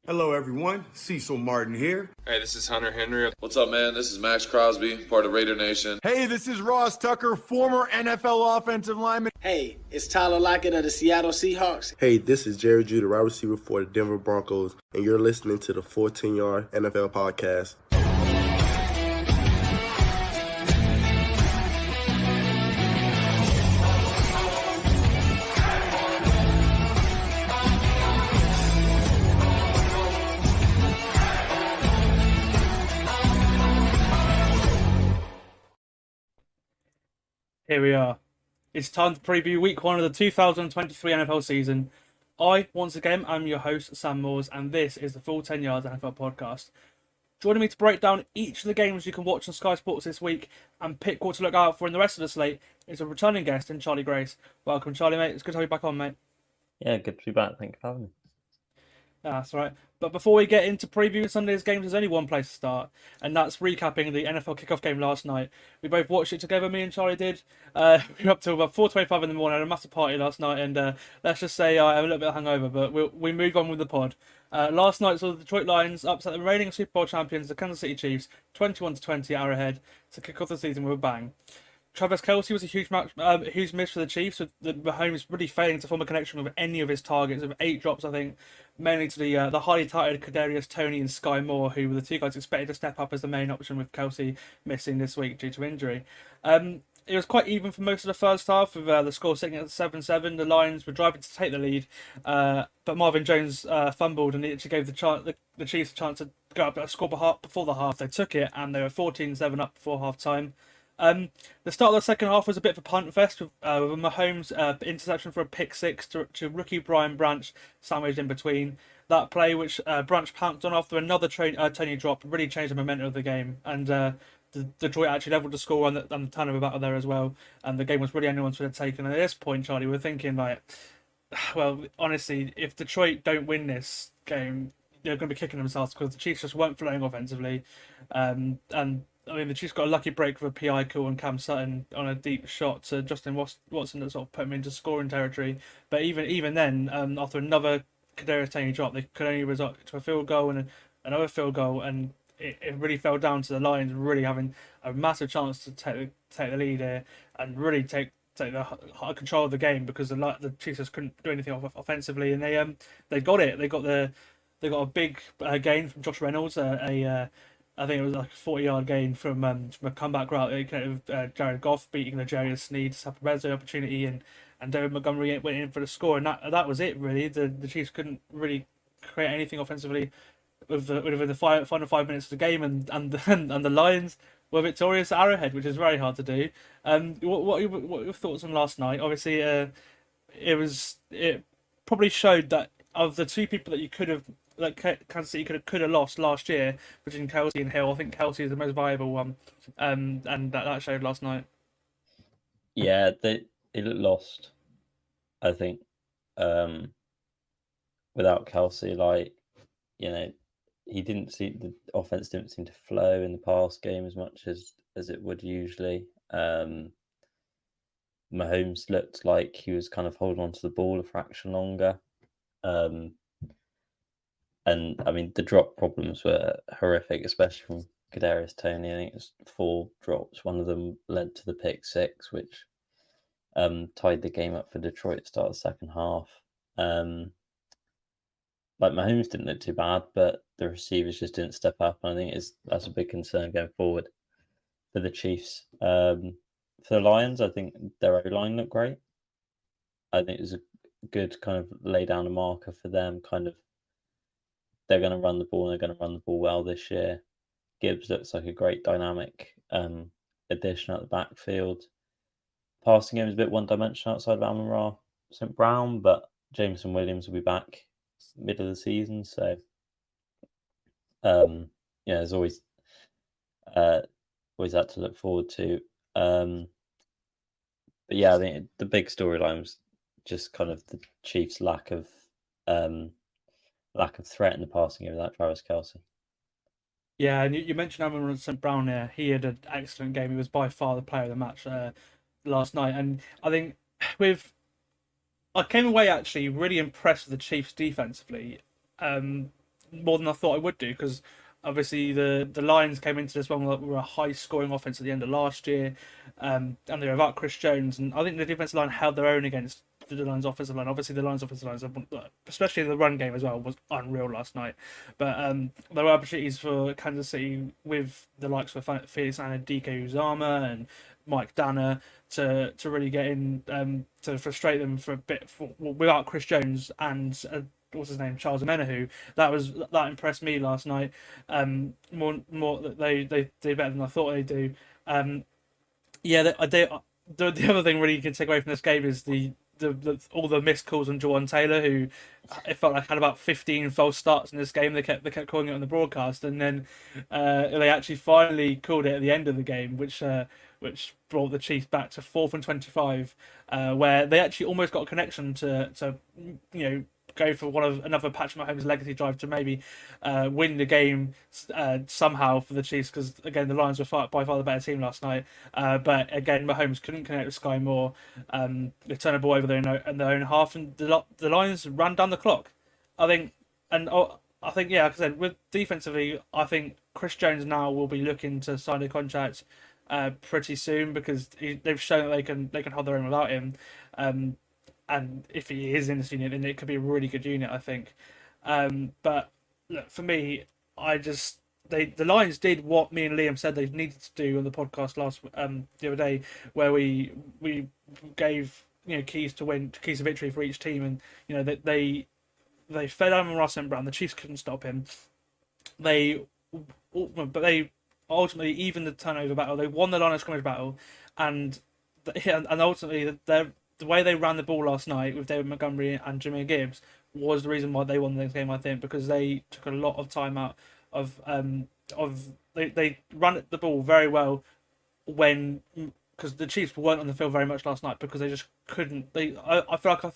Hello, everyone. Cecil Martin here. Hey, this is Hunter Henry. What's up, man? This is Max Crosby, part of Raider Nation. Hey, this is Ross Tucker, former NFL offensive lineman. Hey, it's Tyler Lockett of the Seattle Seahawks. Hey, this is Jerry Judy, wide receiver for the Denver Broncos, and you're listening to the 14-Yard NFL Podcast. Here we are. It's time to preview week 1 of the 2023 NFL season. I, once again, am your host, Sam Moores, and this is the Full 10 Yards NFL podcast. Joining me to break down each of the games you can watch on Sky Sports this week and pick what to look out for in the rest of the slate is a returning guest in Charlie Grace. Welcome, Charlie, mate. It's good to have you back on, mate. Yeah, good to be back. Thank you for having me. That's right. But before we get into previewing Sunday's games, there's only one place to start, and that's recapping the NFL Kickoff game last night. We both watched it together, me and Charlie did. We were up till about 4:25 in the morning, had a massive party last night, and let's just say I'm a little bit hungover, but we move on with the pod. Last night saw the Detroit Lions upset the reigning Super Bowl champions, the Kansas City Chiefs, 21-20 at Arrowhead, to kick off the season with a bang. Travis Kelce was a huge miss for the Chiefs, with the Mahomes really failing to form a connection with any of his targets, with 8 drops, I think, mainly to the highly touted Kadarius Toney and Sky Moore, who were the two guys expected to step up as the main option, with Kelce missing this week due to injury. It was quite even for most of the first half, with the score sitting at 7-7. The Lions were driving to take the lead, but Marvin Jones fumbled, and it actually gave the Chiefs a chance to go up a score before the half. They took it, and they were 14-7 up before half-time. The start of the second half was a bit of a punt fest with a Mahomes interception for a pick six to rookie Brian Branch sandwiched in between. That play, which Branch pounced on after another Toney drop, really changed the momentum of the game. And the Detroit actually leveled the score on the turnover battle there as well. And the game was really anyone's for the taking. And at this point, Charlie, we're thinking well, honestly, if Detroit don't win this game, they're going to be kicking themselves because the Chiefs just weren't flowing offensively. And I mean, the Chiefs got a lucky break with a PI call and Cam Sutton on a deep shot to Justin Watson that sort of put him into scoring territory. But even then, after another Kadarius Toney drop, they could only result to a field goal and another field goal, and it really fell down to the Lions really having a massive chance to take the lead here and really take the control of the game, because the Chiefs just couldn't do anything offensively, and they got it. They got a big gain from Josh Reynolds, I think it was like a 40-yard gain from a comeback route. Jared Goff beating the Jarius Sneed to have a red zone opportunity, and David Montgomery went in for the score, and that was it really. The Chiefs couldn't really create anything offensively within the final 5 minutes of the game, and the Lions were victorious at Arrowhead, which is very hard to do. What are your thoughts on last night? Obviously, it probably showed that of the two people that you could have, like Kansas City could have lost last year between Kelce and Hill, I think Kelce is the most viable one, and that showed last night. Yeah, they looked lost, I think. Without Kelce, the offense didn't seem to flow in the past game as much as it would usually. Mahomes looked like he was kind of holding on to the ball a fraction longer. And I mean, the drop problems were horrific, especially from Kadarius Toney. I think it was 4 drops. One of them led to the pick six, which tied the game up for Detroit at the start of the second half. Mahomes didn't look too bad, but the receivers just didn't step up. And I think that's a big concern going forward for the Chiefs. For the Lions, I think their O-line looked great. I think it was a good kind of lay down a marker for them, kind of. They're going to run the ball, and they're going to run the ball well this year. Gibbs looks like a great dynamic addition at the backfield. Passing game is a bit one-dimensional outside of Amon-Ra St. Brown, but Jameson Williams will be back middle of the season, so there's always that to look forward to. But yeah, I think the big storyline was just kind of the Chiefs' lack of threat in the passing game without Travis Kelce. Yeah, and you mentioned Amon St. Brown there. He had an excellent game. He was by far the player of the match last night. And I think I came away actually really impressed with the Chiefs defensively. more than I thought I would do, because obviously the Lions came into this one were a high scoring offense at the end of last year, and they were without Chris Jones, and I think the defensive line held their own against the Lions offensive line. Obviously the Lions offensive line, especially the run game as well, was unreal last night. But there were opportunities for Kansas City with the likes of Felix and DK Uzama and Mike Danner to really get in, to frustrate them for a bit without Chris Jones and what's his name, Charles Omenihu. That impressed me last night. More that they did better than I thought they'd do. The other thing really you can take away from this game is the all the missed calls on Jawan Taylor, who it felt like had about 15 false starts in this game. They kept calling it on the broadcast, and then they actually finally called it at the end of the game, which brought the Chiefs back to 4th and 25, where they actually almost got a connection to go for another Patrick Mahomes' legacy drive to maybe win the game somehow for the Chiefs, because again the Lions were by far the better team last night. But again, Mahomes couldn't connect with Sky Moore. They turned the ball over in their own half, and the Lions ran down the clock. I think, like I said, with defensively, I think Chris Jones now will be looking to sign a contract pretty soon, because they've shown that they can hold their own without him. And if he is in this unit, then it could be a really good unit, I think. But look, for me, the Lions did what me and Liam said they needed to do on the podcast the other day, where we gave keys to victory for each team, and they fed Amon-Ra St. Brown. The Chiefs couldn't stop him. But they ultimately even the turnover battle. They won the line of scrimmage battle, and ultimately the way they ran the ball last night with David Montgomery and Jahmyr Gibbs was the reason why they won the game, I think, because they took a lot of time out they ran the ball very well because the Chiefs weren't on the field very much last night, because they just couldn't. I feel like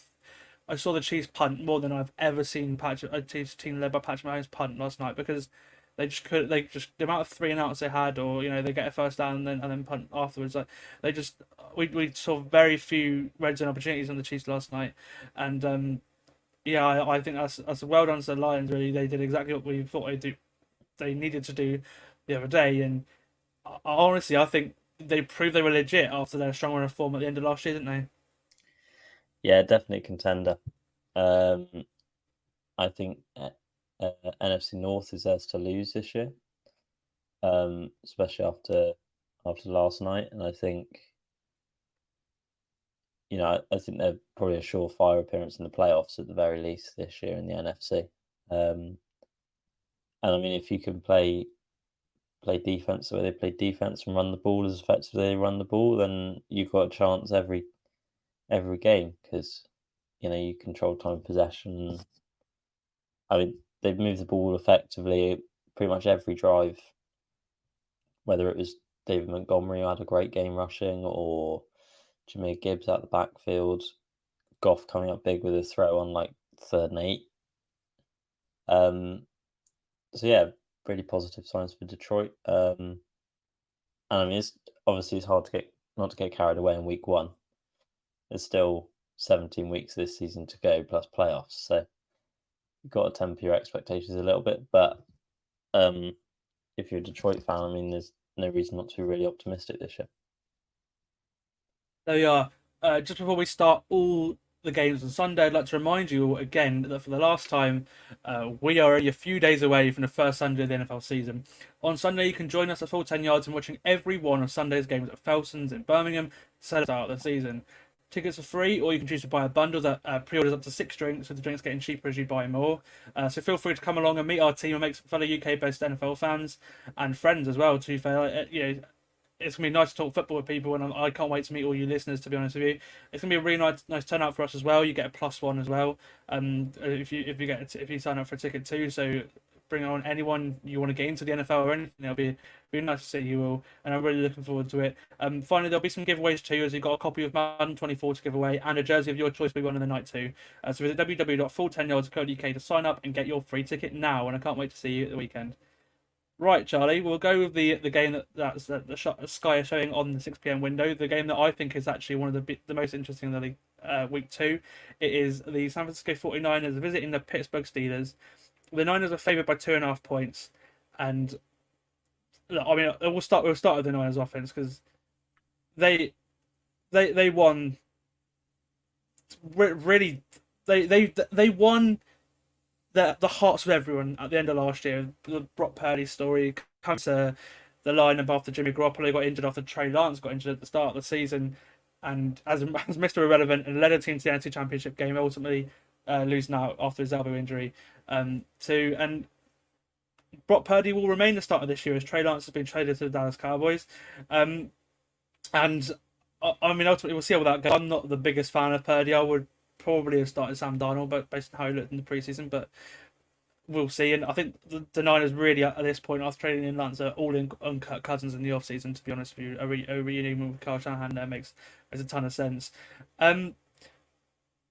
I saw the Chiefs punt more than I've ever seen a Chiefs team led by Patrick Mahomes punt last night, because they just could. The amount of 3 and outs they had, or they get a first down and then punt afterwards. Like we saw very few red zone opportunities on the Chiefs last night, and I think that's well done to the Lions. Really, they did exactly what we thought they needed to do the other day, and honestly, I think they proved they were legit after their strong run of form at the end of last year, didn't they? Yeah, definitely contender. I think NFC North is theirs to lose this year, especially after last night. And I think, I think they're probably a surefire appearance in the playoffs at the very least this year in the NFC. And I mean, if you can play defense the way they play defense and run the ball as effectively as they run the ball, then you've got a chance every game, because you control time possession. I mean, they've moved the ball effectively pretty much every drive, whether it was David Montgomery who had a great game rushing, or Jahmyr Gibbs out the backfield, Goff coming up big with a throw on 3rd and 8. So yeah, really positive signs for Detroit. And I mean, it's hard not to get carried away in week 1. There's still 17 weeks of this season to go, plus playoffs. So you've got to temper your expectations a little bit. But if you're a Detroit fan, I mean, there's no reason not to be really optimistic this year. There we are. Just before we start all the games on Sunday, I'd like to remind you again that for the last time, we are only a few days away from the first Sunday of the NFL season. On Sunday, you can join us at Full 10 Yards and watching every one of Sunday's games at Felson's in Birmingham to start the season. Tickets are free, or you can choose to buy a bundle that pre-orders up to 6 drinks, with the drinks getting cheaper as you buy more. So feel free to come along and meet our team and make some fellow UK-based NFL fans and friends as well. To be it's going to be nice to talk football with people, and I can't wait to meet all you listeners, to be honest with you. It's going to be a really nice turnout for us as well. You get a +1 as well if you sign up for a ticket too. So bring on anyone you want to get into the NFL or anything. It'll be nice to see you all, and I'm really looking forward to it. Finally, there'll be some giveaways too, as you've got a copy of Madden 24 to give away, and a jersey of your choice will be won in the night too. So visit www.full10yards.co.uk to sign up and get your free ticket now, and I can't wait to see you at the weekend. Right, Charlie, we'll go with the game that's the Sky is showing on the 6 p.m. window. The game that I think is actually one of the most interesting of the league, week 2. It is the San Francisco 49ers visiting the Pittsburgh Steelers. the Niners are favoured by 2.5 points, and look, I mean, we'll start with the Niners offense because they won really they won the hearts of everyone at the end of last year. The Brock Purdy story comes to the line above after Jimmy Garoppolo got injured after Trey Lance got injured at the start of the season, and as Mr. Irrelevant and led a team to the NFC Championship game, ultimately losing out after his elbow injury. And Brock Purdy will remain the starter this year as Trey Lance has been traded to the Dallas Cowboys. And I mean, ultimately, we'll see how that goes. I'm not the biggest fan of Purdy. I would probably have started Sam Darnold, but based on how he looked in the preseason. But we'll see. And I think the Niners really, at this point, after trading in Lance, are all in on Kirk Cousins in the offseason, to be honest with you. A reunion with Kyle Shanahan there makes a ton of sense.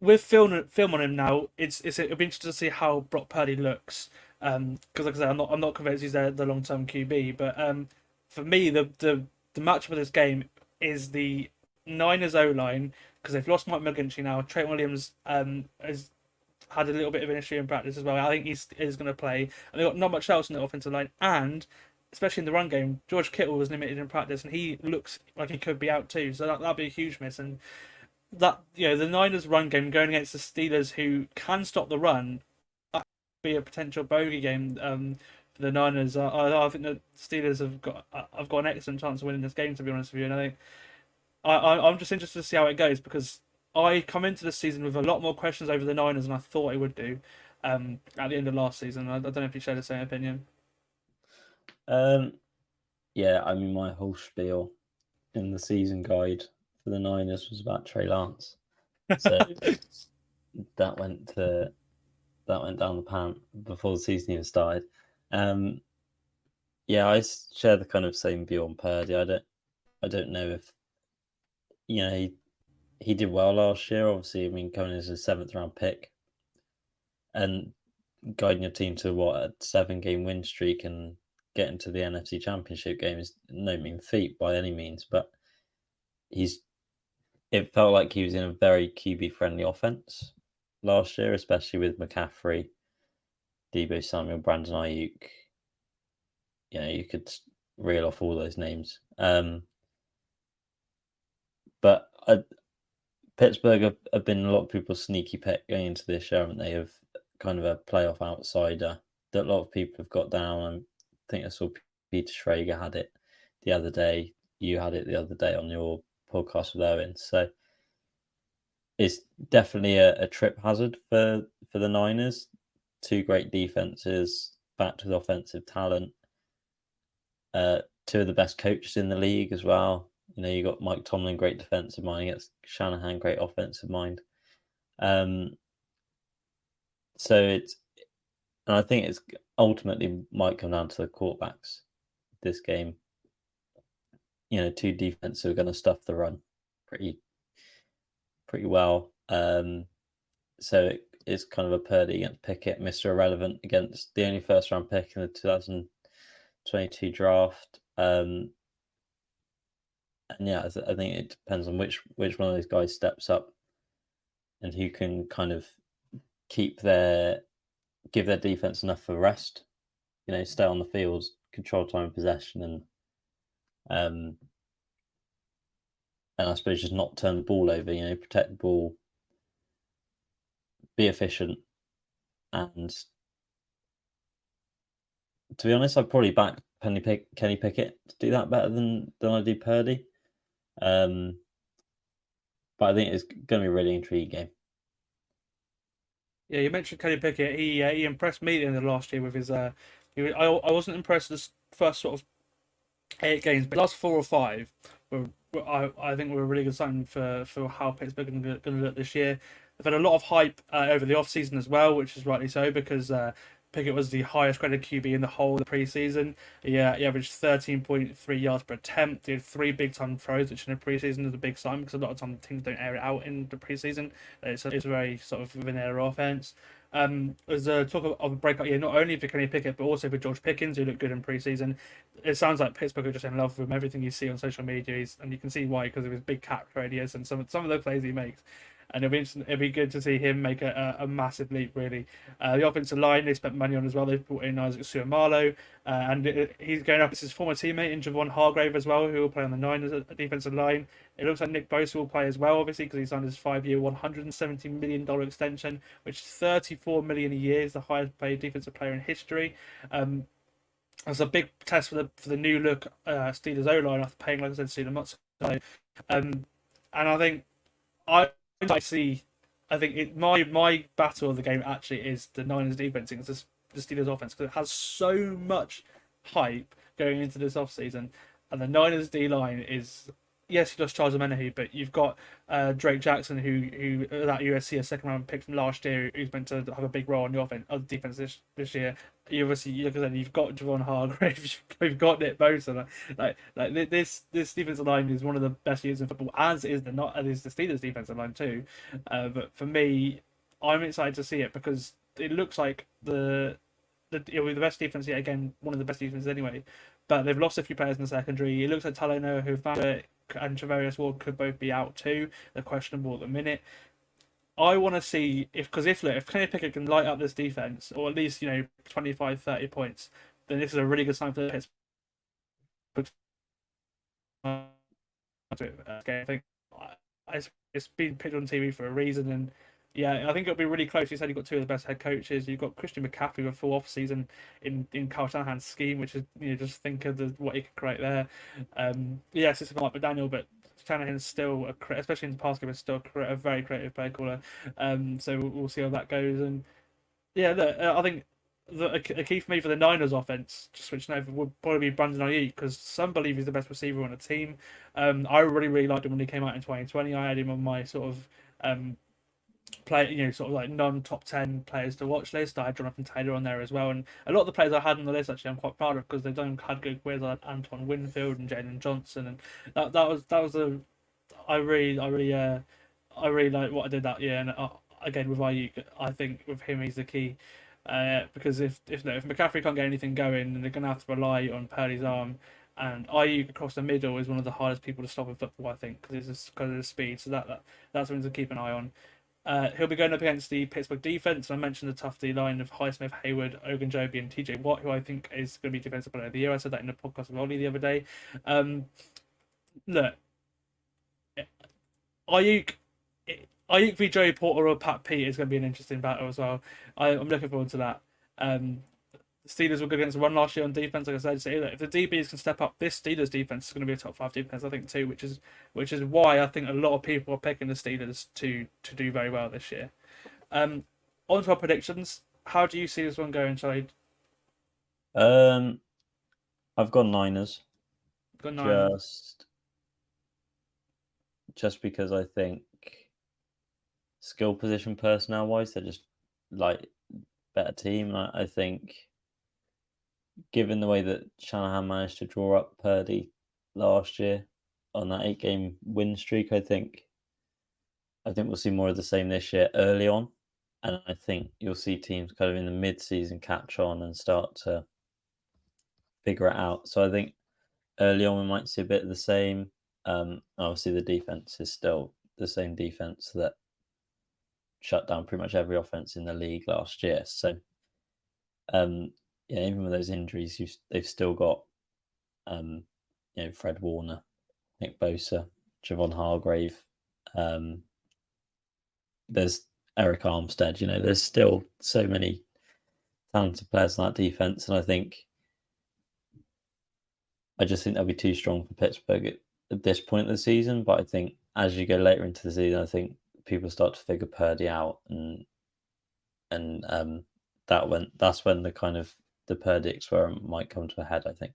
With film on him now, it'll be interesting to see how Brock Purdy looks. Because like I said, I'm not convinced he's the long term QB. But for me, the match of this game is the Niners O line, because they've lost Mike McGlinchey now. Trent Williams has had a little bit of an issue in practice as well. I think he's going to play, and they've got not much else in the offensive line, and especially in the run game, George Kittle was limited in practice, and he looks like he could be out too. So that'd be a huge miss. And that, you know, the Niners run game going against the Steelers, who can stop the run, that could be a potential bogey game for the Niners. I think the Steelers have got an excellent chance of winning this game, to be honest with you. And I think I'm just interested to see how it goes, because I come into the season with a lot more questions over the Niners than I thought I would do at the end of last season. I don't know if you share the same opinion. Yeah, I mean, my whole spiel in the season guide for the Niners was about Trey Lance, so that went down the pan before the season even started. Yeah, I share the kind of same view on Purdy. I don't know if, you know, he did well last year. Obviously, I mean, coming as a 7th round pick and guiding your team to a 7-game win streak and getting to the NFC Championship game is no mean feat by any means. But it felt like he was in a very QB friendly offense last year, especially with McCaffrey, Deebo Samuel, Brandon Ayuk. You know, you could reel off all those names. But Pittsburgh have been a lot of people's sneaky pick going into this year, haven't they? Of kind of a playoff outsider that a lot of people have got down. I think I saw Peter Schrager had it the other day. You had it the other day on your podcast with Owen. So it's definitely a trip hazard for the Niners. 2 great defenses, backed with offensive talent. 2 of the best coaches in the league as well. You know, you got Mike Tomlin, great defensive mind, against Shanahan, great offensive mind. So I think it's ultimately might come down to the quarterbacks this game. You know, 2 defenses are going to stuff the run pretty well. So it's kind of a Purdy against Pickett, Mr. Irrelevant against the only 1st round pick in the 2022 draft. And yeah, I think it depends on which one of those guys steps up and who can kind of give their defense enough for rest. You know, stay on the field, control time and possession, and I suppose just not turn the ball over. You know, protect the ball, be efficient, and to be honest, I'd probably back Kenny Pickett to do that better than I do Purdy. But I think it's going to be a really intriguing game. Yeah, you mentioned Kenny Pickett. He impressed me at the end of last year with his. I wasn't impressed with the first sort of 8 games, but the last 4 or 5 I think were a really good sign for how Pittsburgh are going to look this year. They've had a lot of hype over the offseason as well, which is rightly so, because Pickett was the highest graded QB in the whole of the preseason. He averaged 13.3 yards per attempt. He had 3 big time throws, which in the preseason is a big sign, because a lot of times teams don't air it out in the preseason. It's a very sort of vanilla offense. There's a talk of a breakout year, not only for Kenny Pickett, but also for George Pickens, who looked good in preseason. It sounds like Pittsburgh are just in love with him. Everything you see on social media, and you can see why, because of his big catch radius and some of the plays he makes. and it'll be good to see him make a massive leap. Really, the offensive line they spent money on as well. They've brought in Isaac Suamalo, he's going up. It's his former teammate in Javon Hargrave as well, who will play on the Niners defensive line. It looks like Nick Bosa will play as well, obviously, because he signed his 5-year, $170 million extension, which is $34 million a year. Is the highest paid defensive player in history. It's a big test for the new look Steelers O-line after paying, like I said, Steelers Mutz. And I think my battle of the game actually is the Niners defense against the Steelers offense, because it has so much hype going into this offseason, and the Niners D line is, yes, you lost Charles Omenihu, but you've got Drake Jackson, who that USC, a second round pick from last year, who's meant to have a big role on the defense this year. You obviously, like I said, you've got Javon Hargrave, you've got Nick Bosa. Like this defensive line is one of the best units in football, as is the Steelers defensive line too. But for me, I'm excited to see it because it looks like it'll be the best defense yet again, one of the best defenses anyway. But they've lost a few players in the secondary. It looks like Talanoa, and Travarius Ward could both be out too. They're questionable at the minute. I want to see if Kenny Pickett can light up this defense, or at least 25, 30 points, then this is a really good sign for the Pittsburgh. I think it's been picked on TV for a reason, and yeah, I think it'll be really close. You said you've got two of the best head coaches. You've got Christian McCaffrey with a full off season in Kyle Shanahan's scheme, which is just think of what he could create there. Yes, it's Mike McDaniel, but Shanahan's still especially in the pass game, is still a very creative play caller. So we'll see how that goes. And yeah, look, I think a key for me for the Niners offense, just switching over, would probably be Brandon Ayuk, because some believe he's the best receiver on the team. I really liked him when he came out in 2020. I had him on my sort of sort of like non-top 10 players to watch list. I had Jonathan Taylor on there as well, and a lot of the players I had on the list actually I'm quite proud of, because they've had good careers, like Antoine Winfield and Jalen Johnson, and I really like what I did that year. And again with Ayuk, I think with him he's the key, because if McCaffrey can't get anything going, then they're going to have to rely on Purdy's arm. And Ayuk across the middle is one of the hardest people to stop in football, I think, because of his speed. So that's something to keep an eye on. He'll be going up against the Pittsburgh defense. I mentioned the tough D line of Highsmith, Hayward, Ogunjobi, and TJ Watt, who I think is going to be Defensive Player of the Year. I said that in the podcast with Ollie the other day. Look, Ayuk v Joey Porter or Pat Pete is going to be an interesting battle as well. I'm looking forward to that. The Steelers were good against the run last year on defense, like I said. So if the DBs can step up, this Steelers defense is going to be a top 5 defense, I think, too, which is why I think a lot of people are picking the Steelers to do very well this year. On to our predictions. How do you see this one going, Shade? I've got Niners. Just because I think skill position personnel wise, they're just like better team. And I think, given the way that Shanahan managed to draw up Purdy last year on that 8-game win streak, I think we'll see more of the same this year early on. And I think you'll see teams kind of in the mid-season catch on and start to figure it out. So I think early on we might see a bit of the same. Obviously the defense is still the same defense that shut down pretty much every offense in the league last year. So even with those injuries, they've still got Fred Warner, Nick Bosa, Javon Hargrave. There's Eric Armstead. There's still so many talented players on that defense, and I just think they'll be too strong for Pittsburgh at this point of the season. But I think as you go later into the season, I think people start to figure Purdy out, and that's when the kind of the Purdy experiment might come to a head, I think.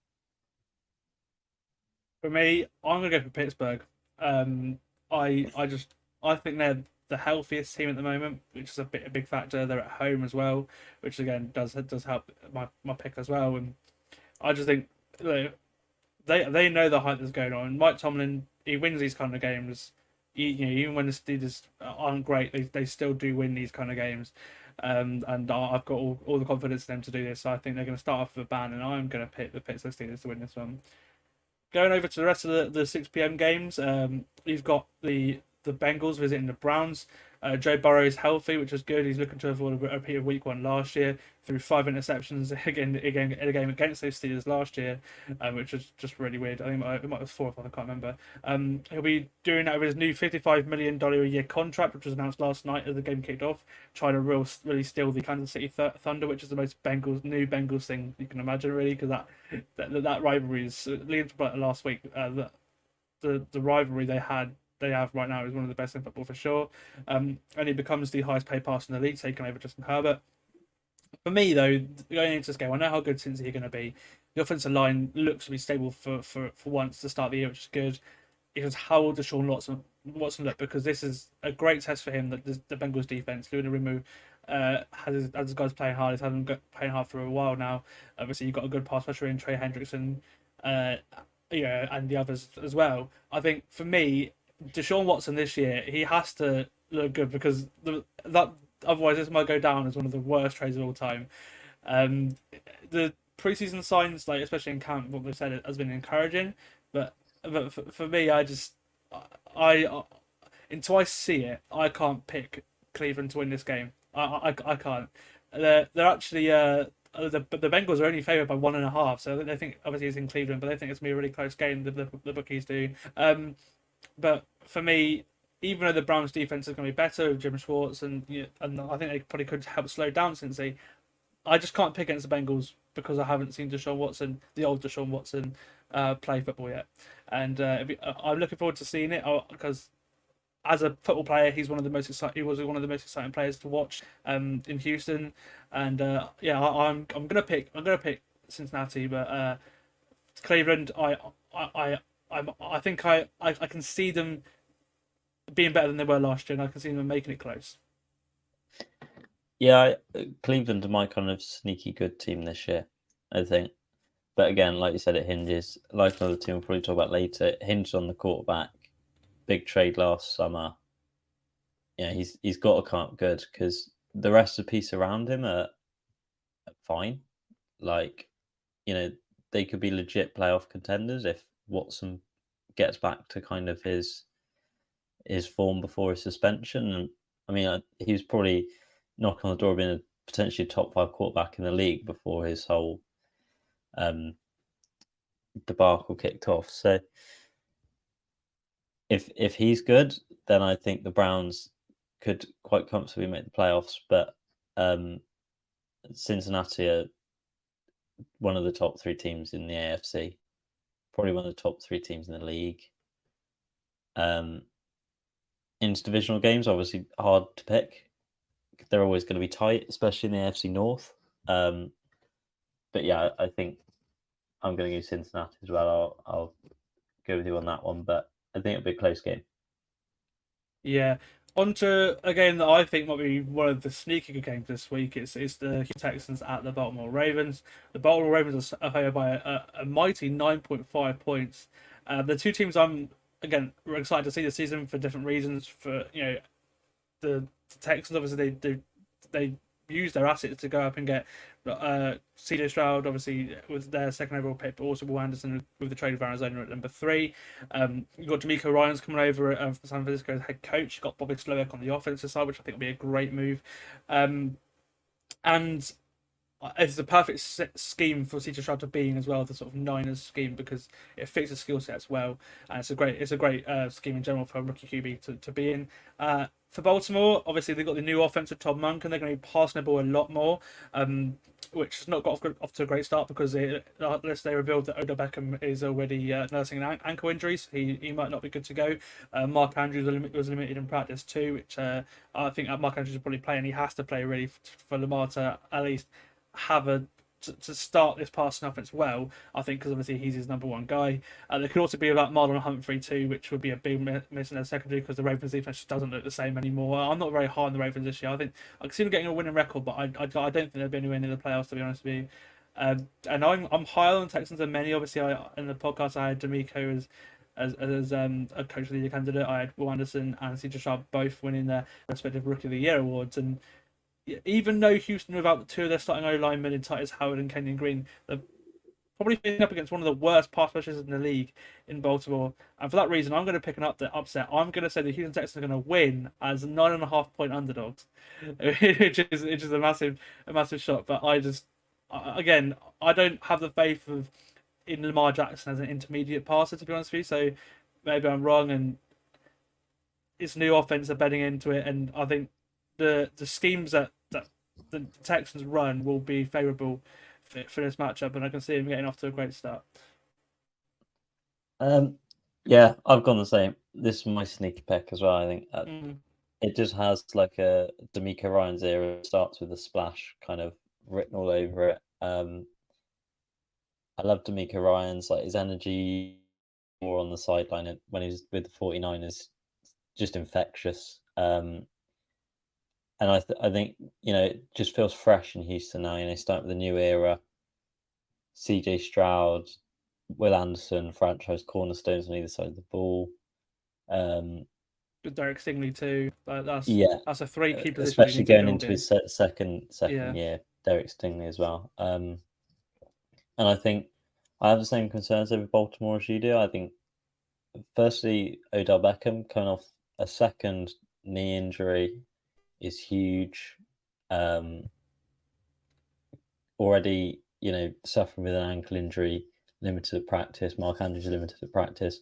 For me, I'm going to go for Pittsburgh. I think they're the healthiest team at the moment, which is a big factor. They're at home as well, which again does help my pick as well. And I just think they know the hype that's going on. Mike Tomlin, he wins these kind of games. Even when the Steelers aren't great, they still do win these kind of games. And I've got all the confidence in them to do this. So I think they're going to start off with a ban, and I'm going to pick the Pittsburgh Steelers to win this one. Going over to the rest of the 6 p.m. games, you've got the Bengals visiting the Browns. Joe Burrow is healthy, which is good. He's looking to avoid a repeat of week 1 last year through 5 interceptions again in a game against those Steelers last year, which was just really weird. I think it might have 4 or 5, I can't remember. He'll be doing that with his new $55 million a year contract, which was announced last night as the game kicked off, trying to really steal the Kansas City Thunder, which is the most new Bengals thing you can imagine, really, because that rivalry is leading to last week. The rivalry they have right now is one of the best in football for sure. And he becomes the highest paid passer in the league, taking over Justin Herbert. For me, though, going into this game, I know how good Cincy are going to be. The offensive line looks to be stable for once to start the year, which is good. It's just how will Deshaun Watson look, because this is a great test for him, that the Bengals defense, Louis Rimu, has his guys playing hard. He's had them playing hard for a while now. Obviously, you've got a good pass rusher in Trey Hendrickson, and the others as well. I think for me, Deshaun Watson this year, he has to look good, because otherwise this might go down as one of the worst trades of all time. The preseason signs, like especially in camp, what they've said has been encouraging, but for me, I until I see it, I can't pick Cleveland to win this game. I can't. They're actually the Bengals are only favoured by 1.5, so they think obviously it's in Cleveland, but they think it's gonna be a really close game. The bookies do. But for me, even though the Browns' defense is going to be better with Jim Schwartz, and I think they probably could help slow down Cincy, I just can't pick against the Bengals because I haven't seen the old Deshaun Watson, play football yet, and I'm looking forward to seeing it because as a football player, he was one of the most exciting players to watch in Houston, and I'm gonna pick Cincinnati, but Cleveland, I think I can see them being better than they were last year, and I can see them making it close. Yeah, Cleveland are my kind of sneaky good team this year, I think. But again, like you said, it hinges, like another team we'll probably talk about later, it hinged on the quarterback. Big trade last summer. Yeah, he's got to come up good, because the rest of the piece around him are fine. Like, they could be legit playoff contenders if Watson gets back to kind of his form before his suspension. And I mean, he was probably knocking on the door of being a potentially top 5 quarterback in the league before his whole debacle kicked off. So if he's good, then I think the Browns could quite comfortably make the playoffs. But Cincinnati are one of the top 3 teams in the AFC, probably one of the top 3 teams in the league. Interdivisional games, obviously hard to pick. They're always going to be tight, especially in the AFC North. But yeah, I think I'm going to go Cincinnati as well. I'll go with you on that one, but I think it'll be a close game. Yeah. On to a game that I think might be one of the sneaky games this week. It's the Houston Texans at the Baltimore Ravens. The Baltimore Ravens are favored by a mighty 9.5 points. The two teams we're excited to see this season for different reasons. For the Texans, obviously they use their assets to go up and get C.J. Stroud, obviously with their second overall pick, but also Will Anderson with the trade of Arizona at number 3. You've got D'Amico Ryans coming over from San Francisco as head coach. You've got Bobby Slowick on the offensive side, which I think will be a great move. And it's the perfect scheme for C.J. Stroud to be in as well, the sort of Niners scheme, because it fits the skill sets well, and it's a great scheme in general for a rookie QB to be in. For Baltimore, obviously they've got the new offense with Todd Monk, and they're going to be passing the ball a lot more, which has not got off to a great start because they revealed that Odell Beckham is already nursing an ankle injury, so he might not be good to go. Mark Andrews was limited in practice too, which I think Mark Andrews will probably play, and he has to play really for Lamar to at least have to start this passing offense well, I think, because obviously he's his number one guy. There could also be about Marlon Humphrey too, which would be a big miss in their secondary because the Ravens defense just doesn't look the same anymore. I'm not very high on the Ravens this year. I think I can see them getting a winning record, but I don't think they'll be anywhere near the playoffs, to be honest with you. And I'm higher on the Texans than many. Obviously, in the podcast I had D'Amico as a coach of the year candidate. I had Will Anderson and C.J. Stroud both winning their respective Rookie of the Year awards, and even though Houston, without 2 of their starting O-linemen in Titus Howard and Kenyon Green, probably facing up against one of the worst pass rushers in the league in Baltimore. And for that reason, I'm going to pick the upset. I'm going to say the Houston Texans are going to win as 9.5-point underdogs, which is a massive shot. But again, I don't have the faith in Lamar Jackson as an intermediate passer, to be honest with you. So maybe I'm wrong, and it's new offense are betting into it, and I think the schemes that the Texans run will be favourable for this matchup, and I can see him getting off to a great start. Yeah, I've gone the same. This is my sneaky pick as well. I think it just has like a D'Amico Ryans era. It starts with a splash kind of written all over it. I love D'Amico Ryans, like his energy more on the sideline when he's with the 49ers, just infectious. And I think, it just feels fresh in Houston now. Start with a new era. CJ Stroud, Will Anderson, franchise cornerstones on either side of the ball. Derek Stingley too. That's a three key position. Especially going into his second year, Derek Stingley as well. And I think I have the same concerns over Baltimore as you do. I think, firstly, Odell Beckham coming off a second knee injury is huge. Already, suffering with an ankle injury, limited at practice. Mark Andrews limited at practice.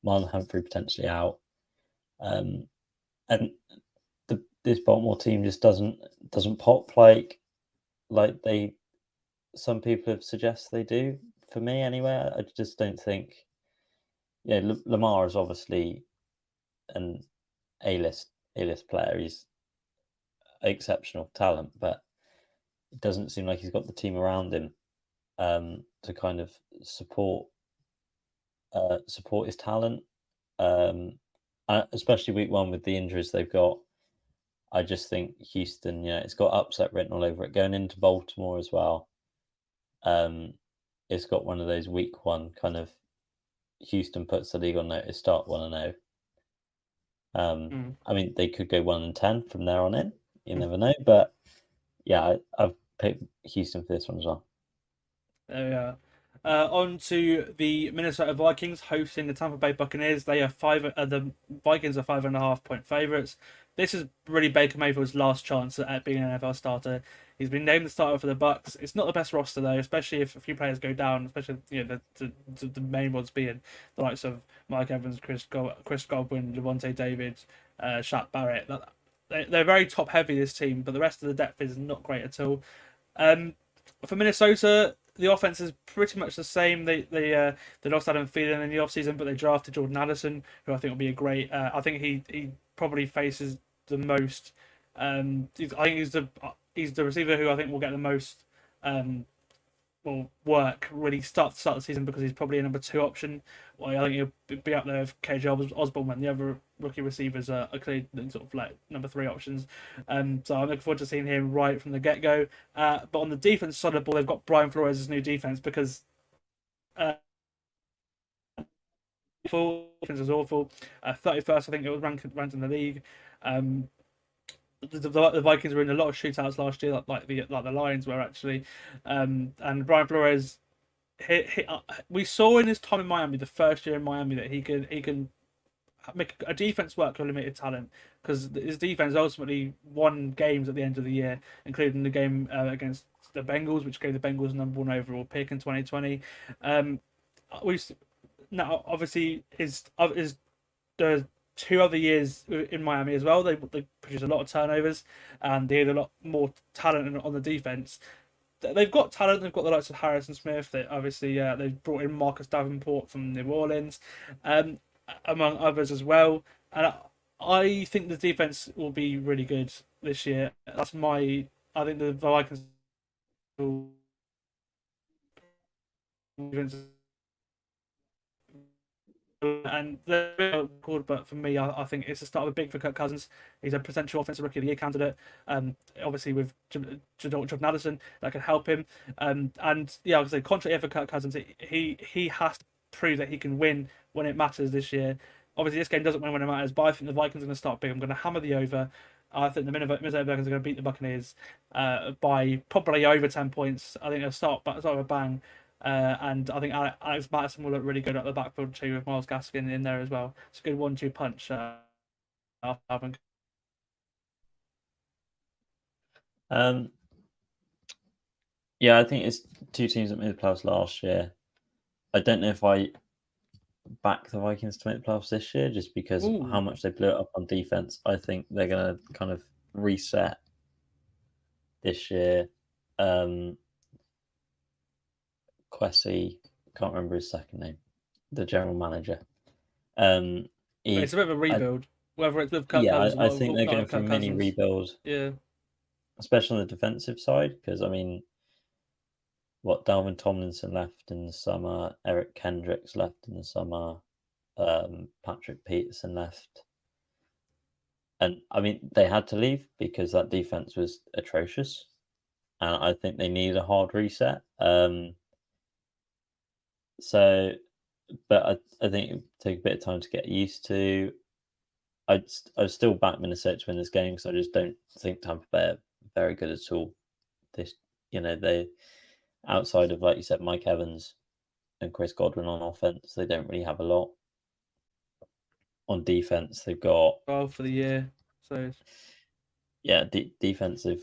Marlon Humphrey potentially out. And this Baltimore team just doesn't pop like some people have suggested they do. For me, anyway, I just don't think. Lamar is obviously an A-list player. He's exceptional talent, but it doesn't seem like he's got the team around him to kind of support his talent. Especially week one with the injuries they've got. I just think Houston, it's got upset written all over it. Going into Baltimore as well, it's got one of those week one kind of Houston puts the league on notice, start 1-0. I mean, they could go 1-10 from there on in. You never know, but yeah, I've picked Houston for this one as well. There we are. On to the Minnesota Vikings hosting the Tampa Bay Buccaneers. They are the Vikings are 5.5-point favourites. This is really Baker Mayfield's last chance at being an NFL starter. He's been named the starter for the Bucs. It's not the best roster though, especially if a few players go down. Especially the main ones being the likes of Mike Evans, Chris Godwin, Devontae David, Shaq Barrett. They're very top heavy, this team, but the rest of the depth is not great at all. For Minnesota, the offense is pretty much the same. They lost Adam Thielen in the offseason, but they drafted Jordan Addison, who I think will be a great. I think he probably faces the most. I think he's the receiver who I think will get the most. Will work really start the season because he's probably a number 2 option. Well, I think he'll be up there with KJ Osborne when the other rookie receivers are clearly sort of like number 3 options. So I'm looking forward to seeing him right from the get-go. But on the defense side of the ball, they've got Brian Flores' new defense because defense is awful. 31st, I think it was ranked in the league. The Vikings were in a lot of shootouts last year, like the Lions were actually, and Brian Flores. We saw in his time in Miami, the first year in Miami, that he can make a defense work with limited talent because his defense ultimately won games at the end of the year, including the game against the Bengals, which gave the Bengals number 1 overall pick in 2020. Now obviously is the 2 other years in Miami as well. They produced a lot of turnovers and they had a lot more talent on the defense. They've got talent. They've got the likes of Harrison Smith. They obviously they've brought in Marcus Davenport from New Orleans, among others as well. And I think the defense will be really good this year. I think the Vikings will and they're good, but for me, I think it's the start of a big for Kirk Cousins. He's a potential offensive rookie of the year candidate. Obviously with Jordan Addison, that can help him. And yeah, I would say contrary for Kirk Cousins, he has to prove that he can win when it matters this year. Obviously, this game doesn't win when it matters, but I think the Vikings are going to start big. I'm going to hammer the over. I think the Minnesota Vikings are going to beat the Buccaneers by probably over 10 points. I think they'll start with a bang. And I think Alex Mattison will look really good at the backfield too, with Miles Gaskin in there as well. It's a good 1-2 punch. Having. Yeah, I think it's two teams that made the playoffs last year. I don't know if I back the Vikings to make the playoffs this year, just because of how much they blew it up on defense. I think they're going to kind of reset this year. Kwesi, can't remember his second name, the general manager. It's a bit of a rebuild, whether it's with Kirk Cousins. I think they're going for a mini rebuild. Yeah, especially on the defensive side, because I mean, Dalvin Tomlinson left in the summer, Eric Kendricks left in the summer, Patrick Peterson left. And I mean, they had to leave because that defense was atrocious. And I think they need a hard reset. But I think it would take a bit of time to get used to. I'd still back Minnesota to win this game because I just don't think Tampa Bay are very good at all. They outside of, like you said, Mike Evans and Chris Godwin on offense, they don't really have a lot. On defense, they've got 12 for the year. So yeah, defense have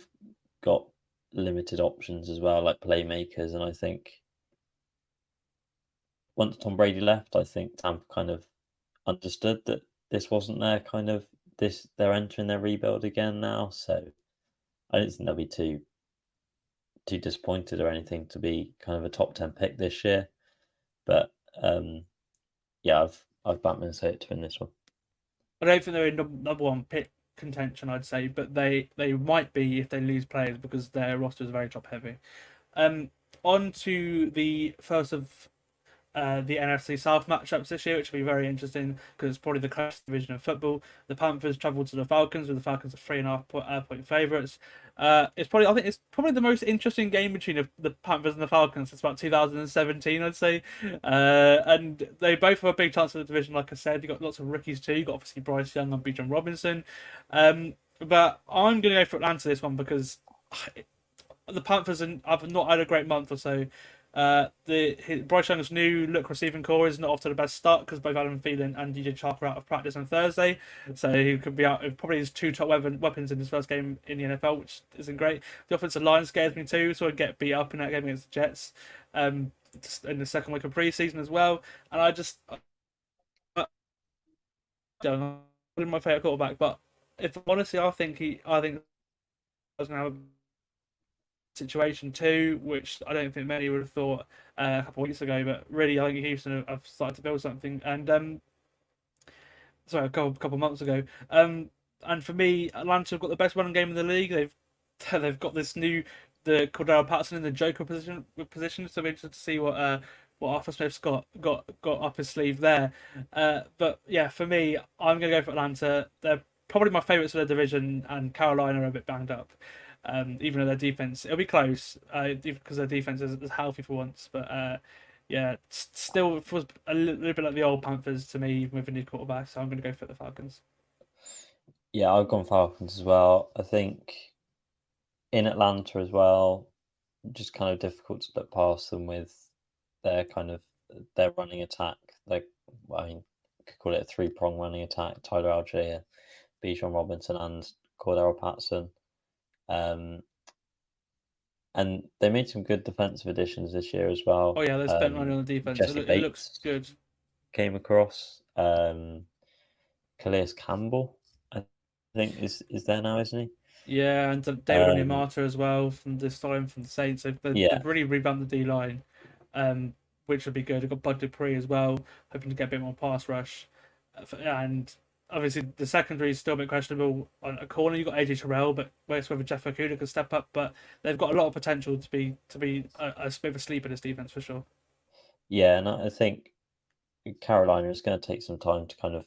got limited options as well, like playmakers. And I think once Tom Brady left, I think Tampa kind of understood that this wasn't their kind of they're entering their rebuild again now. So I don't think they'll be too disappointed or anything to be kind of a top 10 pick this year. But yeah, I've backed Minnesota to win this one. I don't think they're in number one pick contention, I'd say, but they might be if they lose players because their roster is very top heavy. On to the first of the NFC South matchups this year, which will be very interesting because it's probably the closest division of football. The Panthers travelled to the Falcons, with the Falcons at 3.5 point favourites. I think it's probably the most interesting game between the Panthers and the Falcons since about 2017, I'd say. And they both have a big chance of the division, like I said. You've got lots of rookies too. You've got obviously Bryce Young and Bijan Robinson. But I'm going to go for Atlanta this one because the Panthers have not had a great month or so. Bryce Young's new look receiving core is not off to the best start because both Adam Thielen and DJ Chark are out of practice on Thursday, so he could be out with probably his two top weapons in his first game in the NFL, which isn't great. The offensive line scares me too, so I'd get beat up in that game against the Jets in the second week of preseason as well. And I don't know, my favourite quarterback, but if honestly, I think I was going to have a situation too, which I don't think many would have thought a couple of weeks ago. But really, I think Houston have started to build something. And sorry, a couple of months ago. And for me, Atlanta have got the best running game in the league. They've got the Cordell Patterson in the Joker position. So I'm interested to see what Arthur Smith's got up his sleeve there. But yeah, for me, I'm going to go for Atlanta. They're probably my favourites of the division, and Carolina are a bit banged up. Even though their defense, it'll be close because their defense is healthy for once. But yeah, still feels a little bit like the old Panthers to me, even with a new quarterback. So I'm going to go for the Falcons. Yeah, I've gone Falcons as well. I think in Atlanta as well, just kind of difficult to look past them with their running attack. I mean, could call it a three-prong running attack: Tyler Algier, Bijan Robinson, and Cordell Patterson. And they made some good defensive additions this year as well. Oh yeah, they spent money on the defense. It looks good. Came across Calais Campbell, I think is there now, isn't he? Yeah, and David Onyemata as well from the Saints. They've really revamped the D line, which would be good. They've got Bud Dupree as well, hoping to get a bit more pass rush, and obviously the secondary is still a bit questionable. On a corner, you've got AJ Terrell, but whether Jeff Okudah could step up. But they've got a lot of potential to be a bit of a sleeper in this defense for sure. Yeah, and I think Carolina is going to take some time to kind of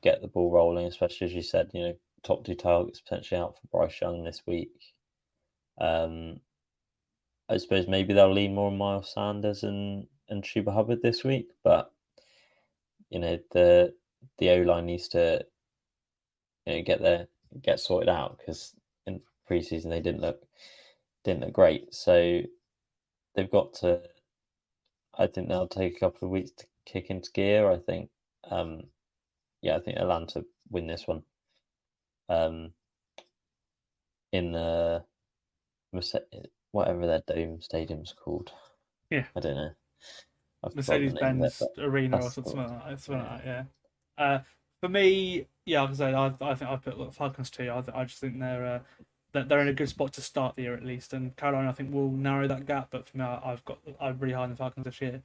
get the ball rolling, especially as you said, top two targets potentially out for Bryce Young this week. I suppose maybe they'll lean more on Miles Sanders and Chuba Hubbard this week, but the O-line needs to get sorted out because in preseason they didn't look great. So they've got to I think they'll take a couple of weeks to kick into gear. I think, I think Atlanta win this one. In the whatever their dome stadium's called. Yeah. I don't know. I've forgotten the name of it, Mercedes-Benz but Arena or that's something cool. like that. Something like that, yeah. For me, yeah, like I say, I think I put Falcons too. I just think they're in a good spot to start the year at least, and Carolina I think will narrow that gap. But for me, I'm really high on the Falcons this year.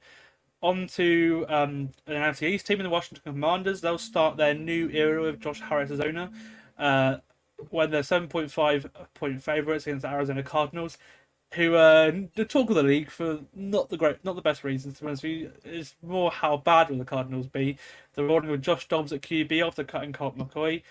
On to an NFC East team in the Washington Commanders. They'll start their new era with Josh Harris as owner. When they're 7.5-point favourites against the Arizona Cardinals, who the talk of the league for not the best reasons. To be honest with you, it's more how bad will the Cardinals be. They're rolling with Josh Dobbs at QB after cutting Colt McCoy.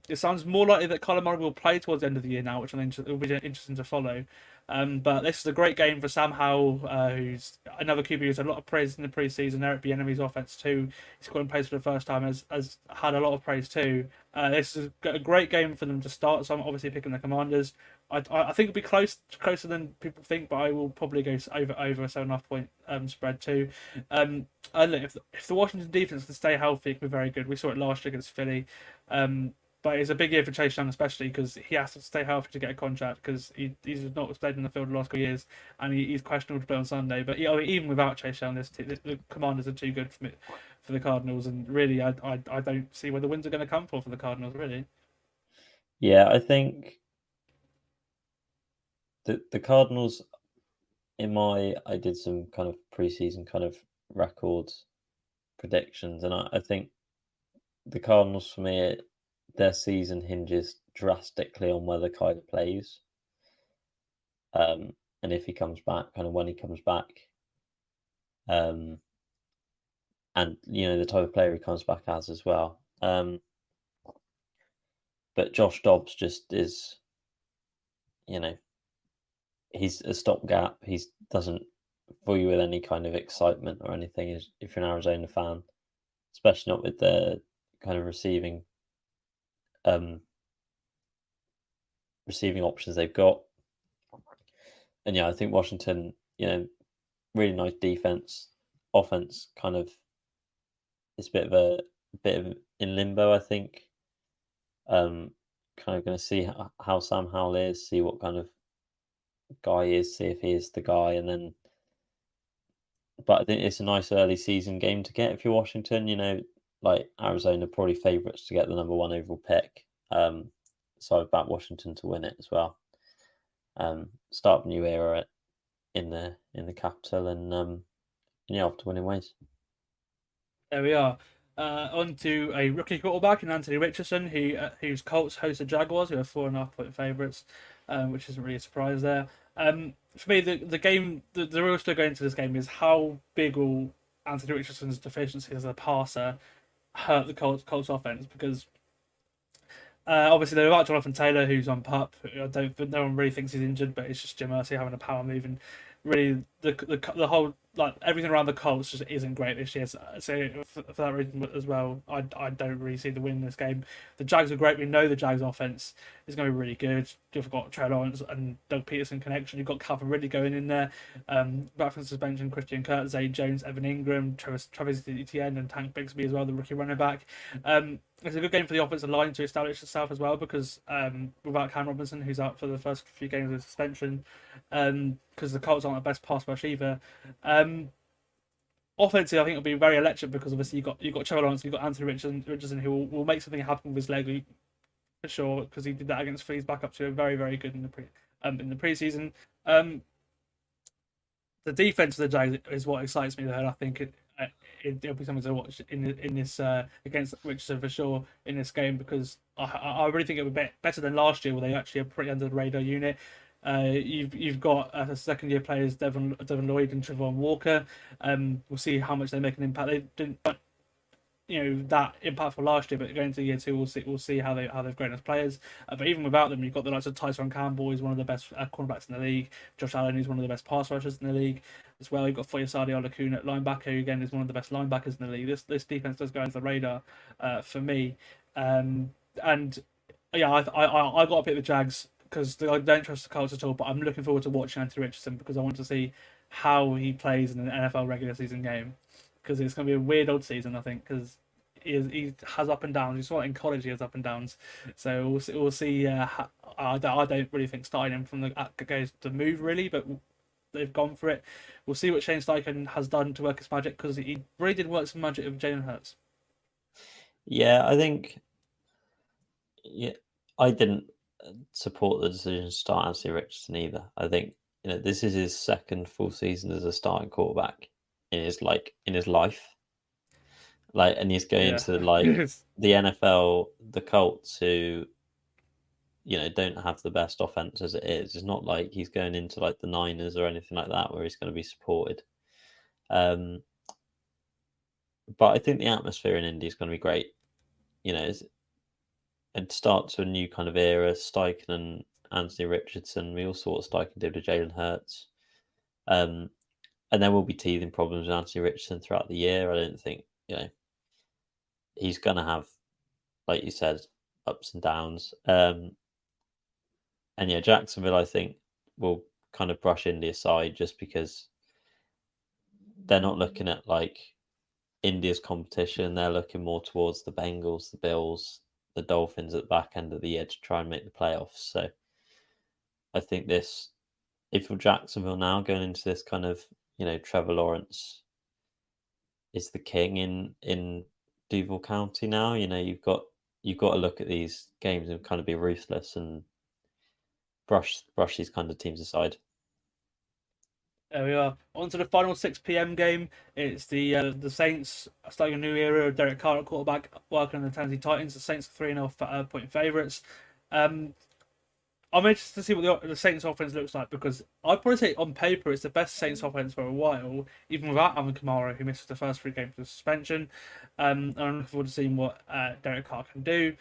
It sounds more likely that Kyler Murray will play towards the end of the year now, which will be interesting to follow. But this is a great game for Sam Howell, who's another QB who's had a lot of praise in the preseason. Eric Bieniemy's offense too. He's got in place for the first time, has had a lot of praise too. This is a great game for them to start. So I'm obviously picking the Commanders. I think it'll be closer than people think, but I will probably go over a 7.5 point spread too. And look, if the Washington defense can stay healthy, it can be very good. We saw it last year against Philly. But it's a big year for Chase Young, especially because he has to stay healthy to get a contract because he's not stayed in the field the last couple of years and he's questionable to play on Sunday. But even without Chase Young, the Commanders are too good for the Cardinals, and really, I don't see where the wins are going to come for the Cardinals, really. Yeah, I think the Cardinals, I did some kind of preseason kind of records predictions, and I think the Cardinals for me, their season hinges drastically on whether Kyler plays, and if he comes back, kind of when he comes back, and the type of player he comes back as well. But Josh Dobbs just is, he's a stopgap. He doesn't fill you with any kind of excitement or anything if you're an Arizona fan, especially not with the kind of receiving options they've got. And I think Washington, really nice defense, offense kind of is a bit of in limbo, I think. Kind of going to see how Sam Howell is, see what kind of guy he is, see if he is the guy, and then. But I think it's a nice early season game to get if you're Washington. Like Arizona probably favourites to get the number 1 overall pick. So I've backed Washington to win it as well. Start a new era in the capital, and off to winning ways. There we are. On to a rookie quarterback in Anthony Richardson, whose Colts host the Jaguars, who are 4.5-point favourites, which isn't really a surprise there. For me, the game, the real story going into this game is how big will Anthony Richardson's deficiency as a passer hurt the Colts offense, because obviously they're without Jonathan Taylor, who's on PUP. No one really thinks he's injured, but it's just Jim Irsay having a power move, and really the whole, like, everything around the Colts just isn't great this year. So for that reason as well, I don't really see the win in this game. The Jags are great. We know the Jags offense is going to be really good. You've got Trey Lawrence and Doug Peterson connection. You've got Calvin Ridley going in there. Back from suspension, Christian Kirk, Zay Jones, Evan Ingram, Travis Etienne, and Tank Bigsby as well, the rookie running back. It's a good game for the offensive line to establish itself as well, because without Cam Robinson, who's out for the first few games with suspension, because the Colts aren't the best pass rush either. Offensively, I think it'll be very electric, because obviously you've got Trevor Lawrence, you've got Anthony Richardson, who will make something happen with his leg for sure, because he did that against Philly's backup to a very, very good in the preseason. The defense of the Jags is what excites me there, and I think it'll be something to watch in this against Richardson for sure in this game, because I really think it'll be better than last year, where they actually are pretty under the radar unit. You've got second year players Devin Lloyd and Trevon Walker. We'll see how much they make an impact. They didn't, that impactful last year, but going into year 2, we'll see how they've grown as players. But even without them, you've got the likes of Tyson Campbell, who's one of the best cornerbacks in the league. Josh Allen, who's one of the best pass rushers in the league as well. You've got Foyesade Olakun at linebacker, who again is one of the best linebackers in the league. This defense does go under the radar for me. And yeah, I got to pick the Jags, because I don't trust the Colts at all. But I'm looking forward to watching Anthony Richardson, because I want to see how he plays in an NFL regular season game, because it's going to be a weird old season, I think, because he has up and downs. You saw it in college; he has up and downs. So we'll see. I don't really think starting him from the goes to move really, but they've gone for it. We'll see what Shane Steichen has done to work his magic, because he really did work some magic with Jalen Hurts. Yeah, I think. Yeah, I didn't support the decision to start Anthony Richardson either. I think this is his second full season as a starting quarterback in his life. And he's going to the NFL, the Colts, who don't have the best offense as it is. It's not like he's going into like the Niners or anything like that where he's going to be supported. But I think the atmosphere in Indy is going to be great. It starts a new kind of era. Steichen and Anthony Richardson. We all saw what Steichen did with Jalen Hurts. And there will be teething problems with Anthony Richardson throughout the year. I don't think he's going to have, like you said, ups and downs. And yeah, Jacksonville, I think, will kind of brush Indy aside just because they're not looking at like India's competition. They're looking more towards the Bengals, the Bills, the Dolphins at the back end of the year to try and make the playoffs. So I think if you're Jacksonville now going into this kind of, Trevor Lawrence is the king in Duval County now. You've got to look at these games and kind of be ruthless and brush these kind of teams aside. There we are. On to the final 6 p.m. game. It's the Saints starting a new era of Derek Carr at quarterback, working on the Tennessee Titans. The Saints are 3.5 point favourites. I'm interested to see what the Saints offense looks like, because I'd probably say on paper it's the best Saints offense for a while, even without Alvin Kamara, who missed the first 3 games with suspension. And I'm looking forward to seeing what Derek Carr can do,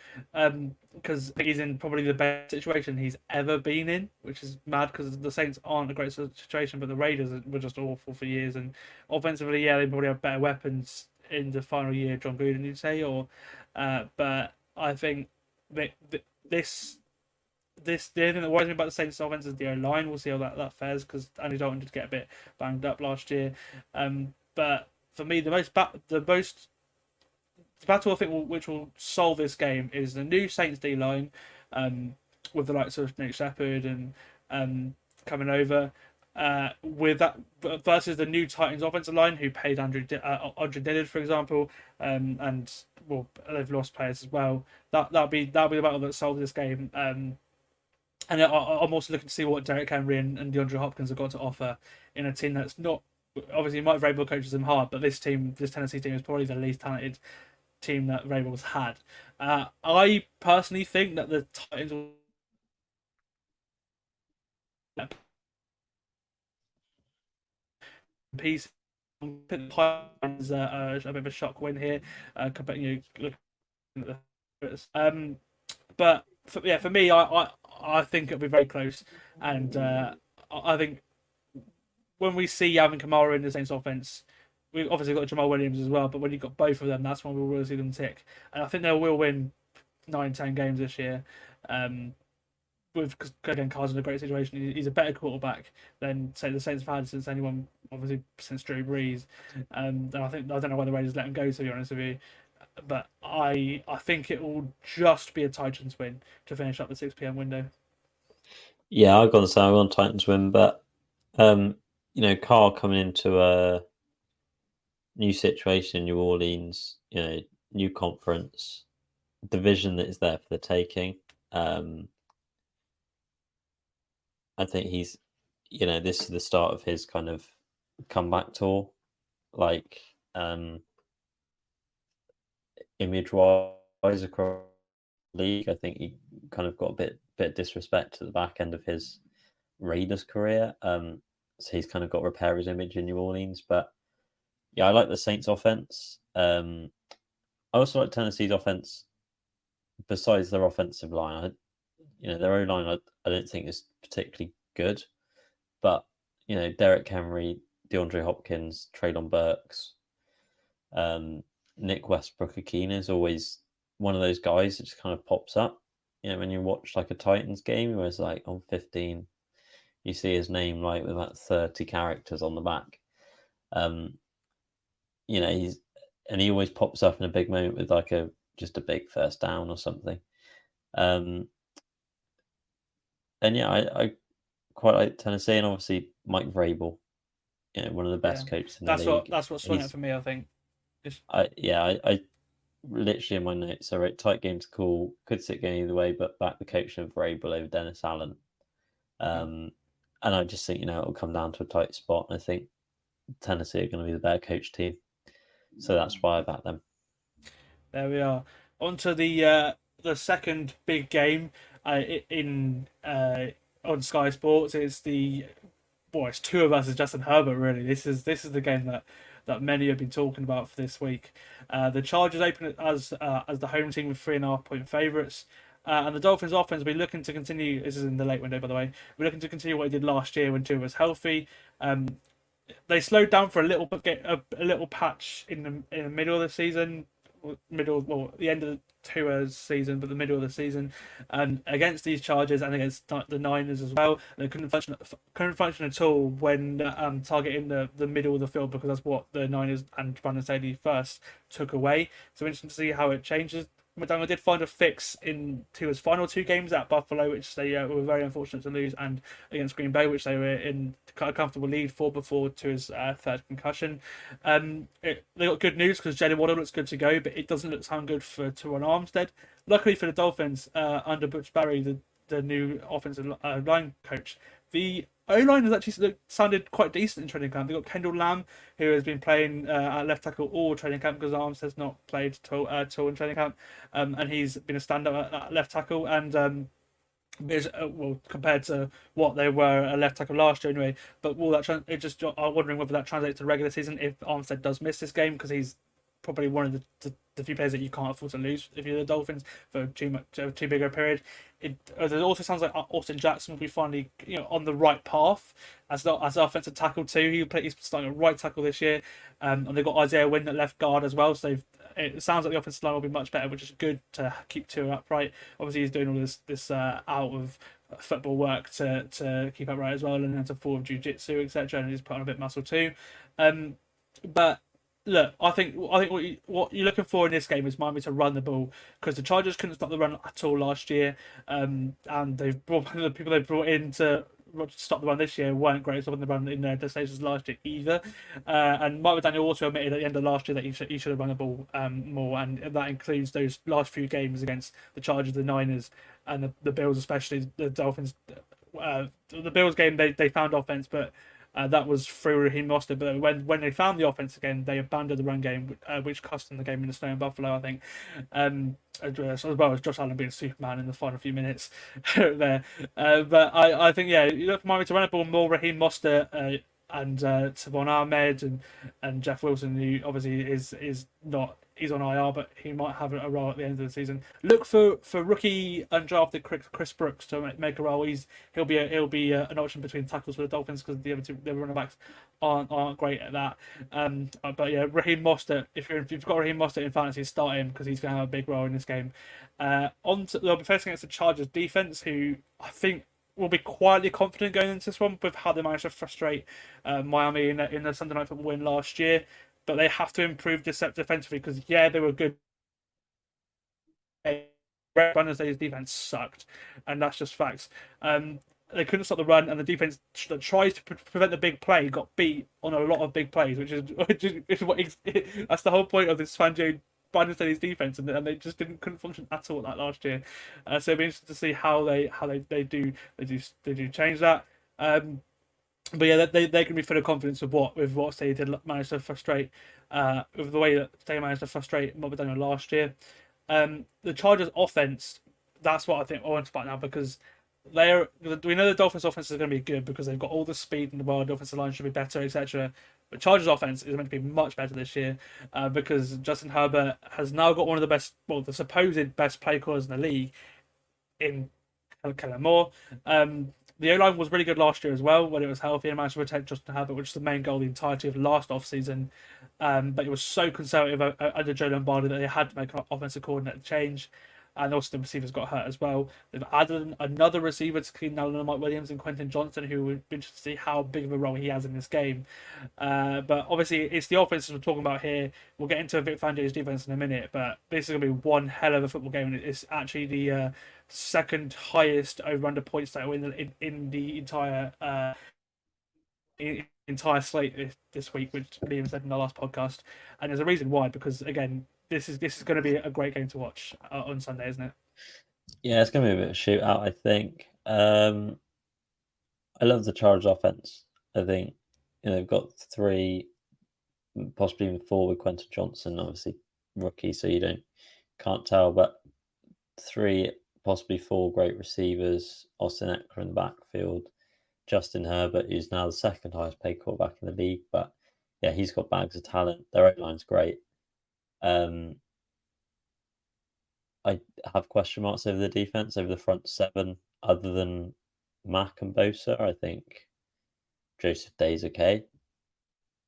because he's in probably the best situation he's ever been in, which is mad because the Saints aren't a great situation, but the Raiders were just awful for years. And offensively, yeah, they probably have better weapons in the final year, John Gruden, you'd say, but I think that the only thing that worries me about the Saints offense is the O-line. We'll see how that fares, because Andy Dalton did get a bit banged up last year. But for me, the battle I think which will solve this game is the new Saints D-line, with the likes of Nick Shepard and coming over, with that versus the new Titans offensive line, who paid Andre Dillard, for example, and well, they've lost players as well. That'll be the battle that solves this game. And I'm also looking to see what Derek Henry and DeAndre Hopkins have got to offer in a team that's not, obviously Mike Vrabel coaches them hard, but this Tennessee team is probably the least talented team that Vrabel's had. I personally think that the Titans will piece. The Titans a bit of a shock win here, looking at the but for me, I think it'll be very close, and I think when we see Alvin Kamara in the Saints offense, we've obviously got Jamal Williams as well, but when you've got both of them, that's when we'll really see them tick. And I think they will win 9-10 games this year. Because again, Carr's in a great situation. He's a better quarterback than, say, the Saints have had since anyone, obviously since Drew Brees. And I don't know why the Raiders let him go, to be honest with you. But I think it will just be a Titans win to finish up the 6 p.m. window. Yeah, I've got to say I want Titans win, but Carr coming into a new situation in New Orleans, new conference, division that is there for the taking. I think he's, this is the start of his kind of comeback tour, image-wise across the league. I think he kind of got a bit of disrespect at the back end of his Raiders career. So he's kind of got to repair his image in New Orleans. But yeah, I like the Saints offense. I also like Tennessee's offense. Besides their offensive line, their own line I don't think is particularly good. But Derek Henry, DeAndre Hopkins, Treylon Burks, Nick Westbrook-Akina is always one of those guys that just kind of pops up. When you watch like a Titans game, where it's like on 15, you see his name like with about 30 characters on the back. You know, he always pops up in a big moment with like just a big first down or something. And yeah, I quite like Tennessee, and obviously Mike Vrabel, you know, one of the best coaches in the league. That's what swung it for me, I think. I literally in my notes I wrote tight game to call, could sit going either way, but back the coach of Vrabel over Dennis Allen. And I just think, you know, it'll come down to a tight spot, and I think Tennessee are going to be the better coach team. So that's why I back them. There we are. On to the second big game on Sky Sports. It's it's two of us as Justin Herbert, really. This is the game that many have been talking about for this week. The Chargers open as the home team with 3.5-point favourites. And the Dolphins' offense will be looking to continue. This is in the late window, by the way. We're looking to continue what they did last year when Tua was healthy. They slowed down for a little patch in the middle of the season, the end of the Tua's season, but the middle of the season, and against these Chargers and against the Niners as well. They couldn't function at all when targeting the middle of the field, because that's what the Niners and Brandon Staley first took away. So interesting to see how it changes. McDaniel did find a fix in Tua's final two games at Buffalo, which they were very unfortunate to lose, and against Green Bay, which they were in a comfortable lead for before Tua's third concussion. They got good news because Jalen Waddle looks good to go, but it doesn't sound good for Tua and Armstead. Luckily for the Dolphins, under Butch Barry, the new offensive line coach, the O-line has actually sounded quite decent in training camp. They've got Kendall Lamb, who has been playing at left tackle all training camp because Armstead's not played at all in training camp. And he's been a stand-up at left tackle. And compared to what they were at left tackle last year anyway. But will that I'm wondering whether that translates to the regular season if Armstead does miss this game, because he's probably one of the few players that you can't afford to lose if you're the Dolphins for too big a period. It also sounds like Austin Jackson will be finally on the right path as an offensive tackle too. He's starting at right tackle this year, and they've got Isaiah Wynn at left guard as well. So it sounds like the offensive line will be much better, which is good to keep Tua upright. Obviously, he's doing all this out of football work to keep upright as well, and then to forward jiu-jitsu, etc. And he's putting on a bit of muscle too. But look, I think what you're looking for in this game is Miami to run the ball, because the Chargers couldn't stop the run at all last year, and they've brought the people they brought in to stop the run this year weren't great at stopping the run in their destinations last year either. And Mike McDaniel also admitted at the end of last year that he should have run the ball more, and that includes those last few games against the Chargers, the Niners, and the Bills, especially the Dolphins. The Bills game they found offense, but that was through Raheem Mostert. But when they found the offense again, they abandoned the run game, which cost them the game in the snow in Buffalo, I think. As well as Josh Allen being Superman in the final few minutes there. But I think, you look for Miami to run the ball more. Raheem Mostert and Tavon Ahmed and Jeff Wilson, who obviously is not. He's on IR, but he might have a role at the end of the season. Look for rookie undrafted Chris Brooks to make a role. He'll be an option between tackles for the Dolphins, because the other running backs aren't great at that. But yeah, Raheem Mostert. If you've got Raheem Mostert in fantasy, start him, because he's going to have a big role in this game. They'll be facing against the Chargers defense, who I think will be quietly confident going into this one with how they managed to frustrate Miami in the Sunday Night Football win last year. But they have to improve defensively, because they were good. Brandon Staley's defense sucked, and that's just facts. They couldn't stop the run, and the defense that tries to prevent the big play got beat on a lot of big plays, which is that's the whole point of this Brandon Staley's defense, and they just couldn't function at all that last year. So it'll be interesting to see how they do change that. But yeah, they can be full of confidence with what Staley did manage to frustrate, with the way that Staley managed to frustrate Mike McDaniel last year. The Chargers offense, that's what I think I want to spot now, because we know the Dolphins offense is going to be good because they've got all the speed in the world. The offensive line should be better, etc. But Chargers offense is meant to be much better this year, because Justin Herbert has now got one of the supposed best play callers in the league in Kellen Moore. The O-line was really good last year as well when it was healthy, and managed to protect Justin Herbert, which is the main goal the entirety of last offseason. But it was so conservative under Joe Lombardi that they had to make an offensive coordinator change. and also the receivers got hurt as well. They've added another receiver to Keenan Allen and Mike Williams and Quentin Johnson, who would be interested to see how big of a role he has in this game. But obviously, it's the offenses we're talking about here. We'll get into Vic Fangio's defense in a minute, but this is going to be one hell of a football game, and it's actually the second highest over/under points total in the entire slate this week, which Liam said in the last podcast. And there's a reason why, because again, this is going to be a great game to watch on Sunday, isn't it? Yeah, it's going to be a bit of a shootout, I think. I love the Chargers offense. I think they've got 3, possibly even 4 with Quentin Johnson, obviously rookie, so you can't tell, but 3, possibly 4 great receivers. Austin Eckler in the backfield, Justin Herbert, who's now the second highest paid quarterback in the league, but yeah, he's got bags of talent. Their O-line's great. I have question marks over the defense, over the front 7, other than Mack and Bosa. I think Joseph Day's okay.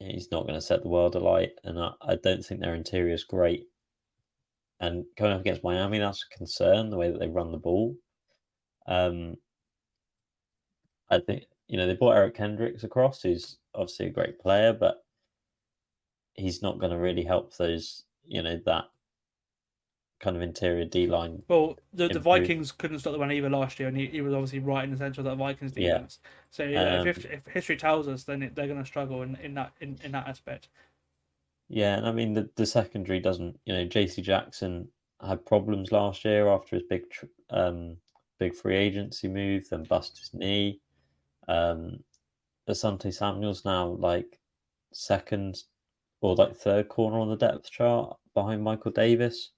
He's not going to set the world alight, and I don't think their interior is great. And going up against Miami, that's a concern, the way that they run the ball. I think, they brought Eric Kendricks across, who's obviously a great player, but he's not going to really help those, that kind of interior D-line. Well, the Vikings couldn't stop the run either last year, and he was obviously right in the centre of that Vikings defense. Yeah. So if history tells us, then they're going to struggle in that aspect. Yeah, and I mean the secondary doesn't. J.C. Jackson had problems last year after his big free agency move, then busted his knee. Asante Samuel's now like second or like third corner on the depth chart behind Michael Davis.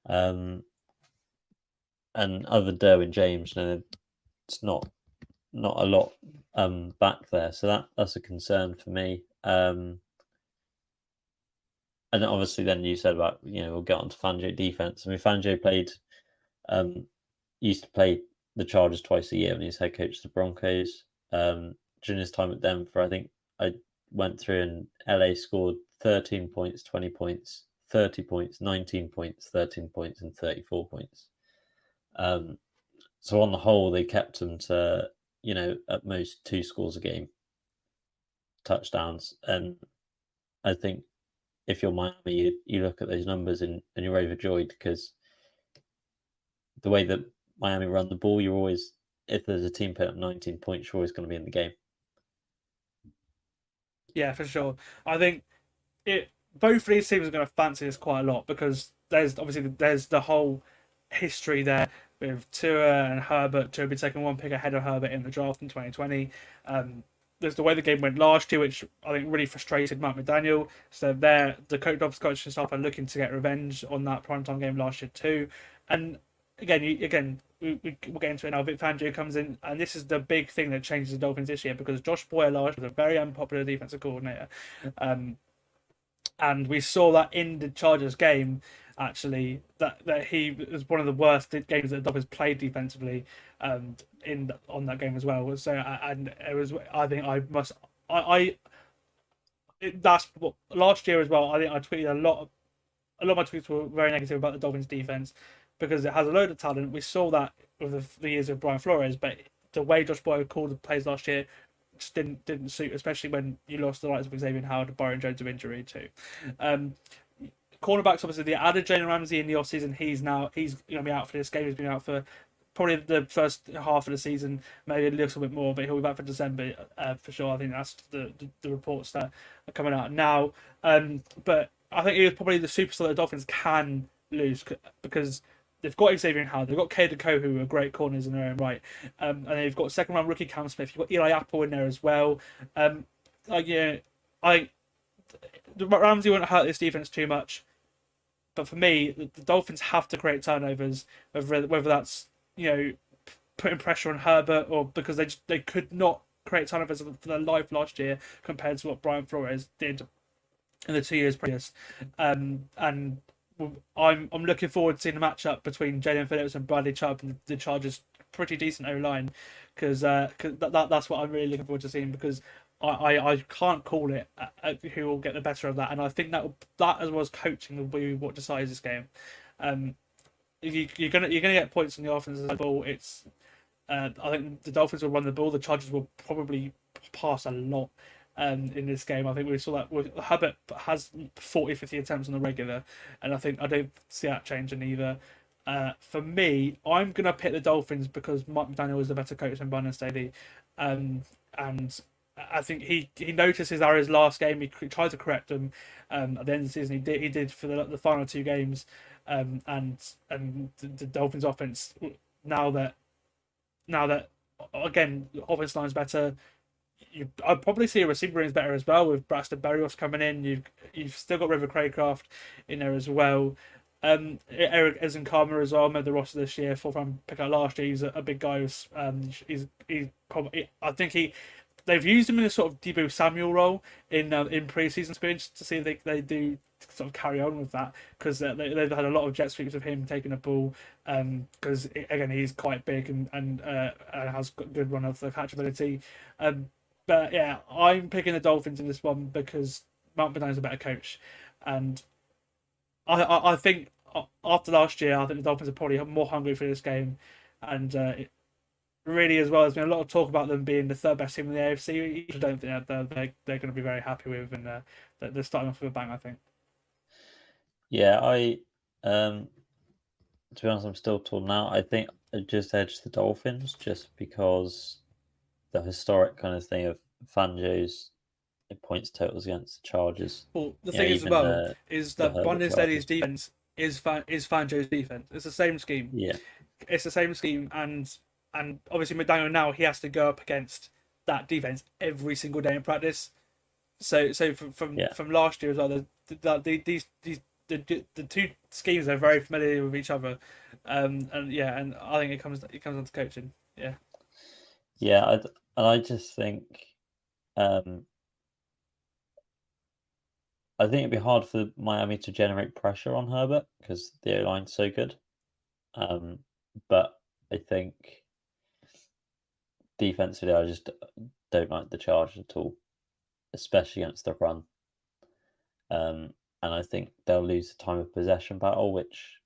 And other than Derwin James, it's not a lot back there, so that's a concern for me. And obviously, then you said about we'll get on to Fangio defense. I mean, Fangio used to play the Chargers twice a year when he was head coach of the Broncos. During his time at Denver, I think I went through and LA scored 13 points, 20 points, 30 points, 19 points, 13 points, and 34 points. So on the whole, they kept them to, at most 2 scores a game, touchdowns. And I think if you're Miami, you look at those numbers and you're overjoyed, because the way that Miami run the ball, you're always, if there's a team put up 19 points, you're always going to be in the game. Yeah, for sure. I think both of these teams are going to fancy this quite a lot, because there's the whole history there with Tua and Herbert. Tua be taking 1 pick ahead of Herbert in the draft in 2020. There's the way the game went last year, which I think really frustrated Matt McDaniel. So the coaching staff are looking to get revenge on that primetime game last year too. And again, we'll get into it now. Vic Fangio comes in, and this is the big thing that changes the Dolphins this year, because Josh Boyer last was a very unpopular defensive coordinator. And we saw that in the Chargers game, actually, that he was one of the worst games that the Dolphins played defensively on that game as well. So, and it was, I think that's what last year as well. I think I tweeted a lot of my tweets were very negative about the Dolphins defense, because it has a load of talent. We saw that with the years of Brian Flores, but the way Josh Boyer called the plays last year just didn't suit, especially when you lost the likes of Xavier Howard and Byron Jones of injury too. Cornerbacks, obviously, they added Jalen Ramsey in the offseason. He's going to be out for this game. He's been out for probably the first half of the season, maybe a little bit more, but he'll be back for December for sure. I think that's the reports that are coming out now. But I think he was probably the superstar the Dolphins can lose, because they've got Xavier Howard, they've got Caden Coe, who are great corners in their own right, and they've got second-round rookie Cam Smith. You've got Eli Apple in there as well. Ramsey won't hurt this defense too much, but for me, the Dolphins have to create turnovers, whether that's putting pressure on Herbert, or because they could not create turnovers for their life last year compared to what Brian Flores did in the 2 years previous. And I'm looking forward to seeing the matchup between Jalen Phillips and Bradley Chubb and the Chargers' pretty decent O-line, because that's what I'm really looking forward to seeing, because I can't call it who will get the better of that, and I think that as well as coaching will be what decides this game. you're gonna get points on the offensive ball. It's I think the Dolphins will run the ball. The Chargers will probably pass a lot in this game. I think we saw that with Herbert has 40, 50 attempts on the regular, and I don't see that changing either. For me, I'm gonna pick the Dolphins because Mike McDaniel is the better coach than Brandon Staley, and I think he noticed his errors last game. He tried to correct them at the end of the season. He did for the final two games, and the Dolphins offense now that again the offense line's better. I'd probably see a receiver room is better as well with Braxton Berrios coming in. You've still got River Craycraft in there as well. Eric Ezenkama as well made the roster this year. Fourth round pick out last year. He's a big guy. He's probably they've used him in a sort of Deebo Samuel role in preseason experience to see if they do sort of carry on with that because they've had a lot of jet sweeps of him taking a ball because again he's quite big and has got good run of the catchability. But yeah, I'm picking the Dolphins in this one because Mount Bernard's a better coach, and I think after last year, I think the Dolphins are probably more hungry for this game, and really as well. There's been a lot of talk about them being the third best team in the AFC. I don't think they're going to be very happy with, and they're starting off with a bang. I think. Yeah, to be honest, I'm still torn now. I think I just edged the Dolphins just because the historic kind of thing of Fangio's points totals against the Chargers. Well, the thing is as well is that Brandon Staley's defense is Fangio's defense. It's the same scheme. Yeah, it's the same scheme, and obviously McDaniel now he has to go up against that defense every single day in practice. So from last year as well, the two schemes are very familiar with each other, and I think it comes down to coaching. Yeah, I just think I think it'd be hard for Miami to generate pressure on Herbert because the O-line's so good. But I think defensively, I just don't like the Chargers at all, especially against the run. And I think they'll lose the time of possession battle, which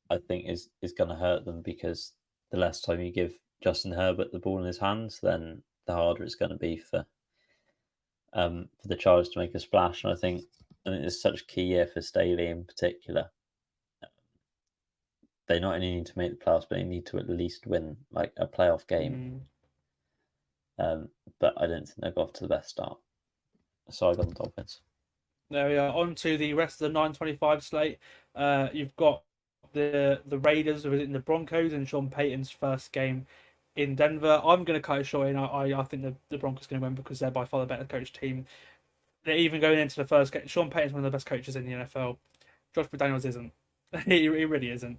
I think is going to hurt them because the less time you give Justin Herbert the ball in his hands, then the harder it's going to be for the Chargers to make a splash. And I think it's such a key year for Staley in particular. They not only need to make the playoffs, but they need to at least win like a playoff game. But I don't think they'll go off to the best start. So I got the Dolphins. There we are. On to the rest of the 9:25 slate. You've got the Raiders visiting the Broncos in Sean Payton's first game in Denver. I'm going to cut it short, and I think the Broncos are going to win because they're by far the better coached team. They're even going into the first game. Sean Payton's one of the best coaches in the NFL. Josh McDaniels isn't. he really isn't.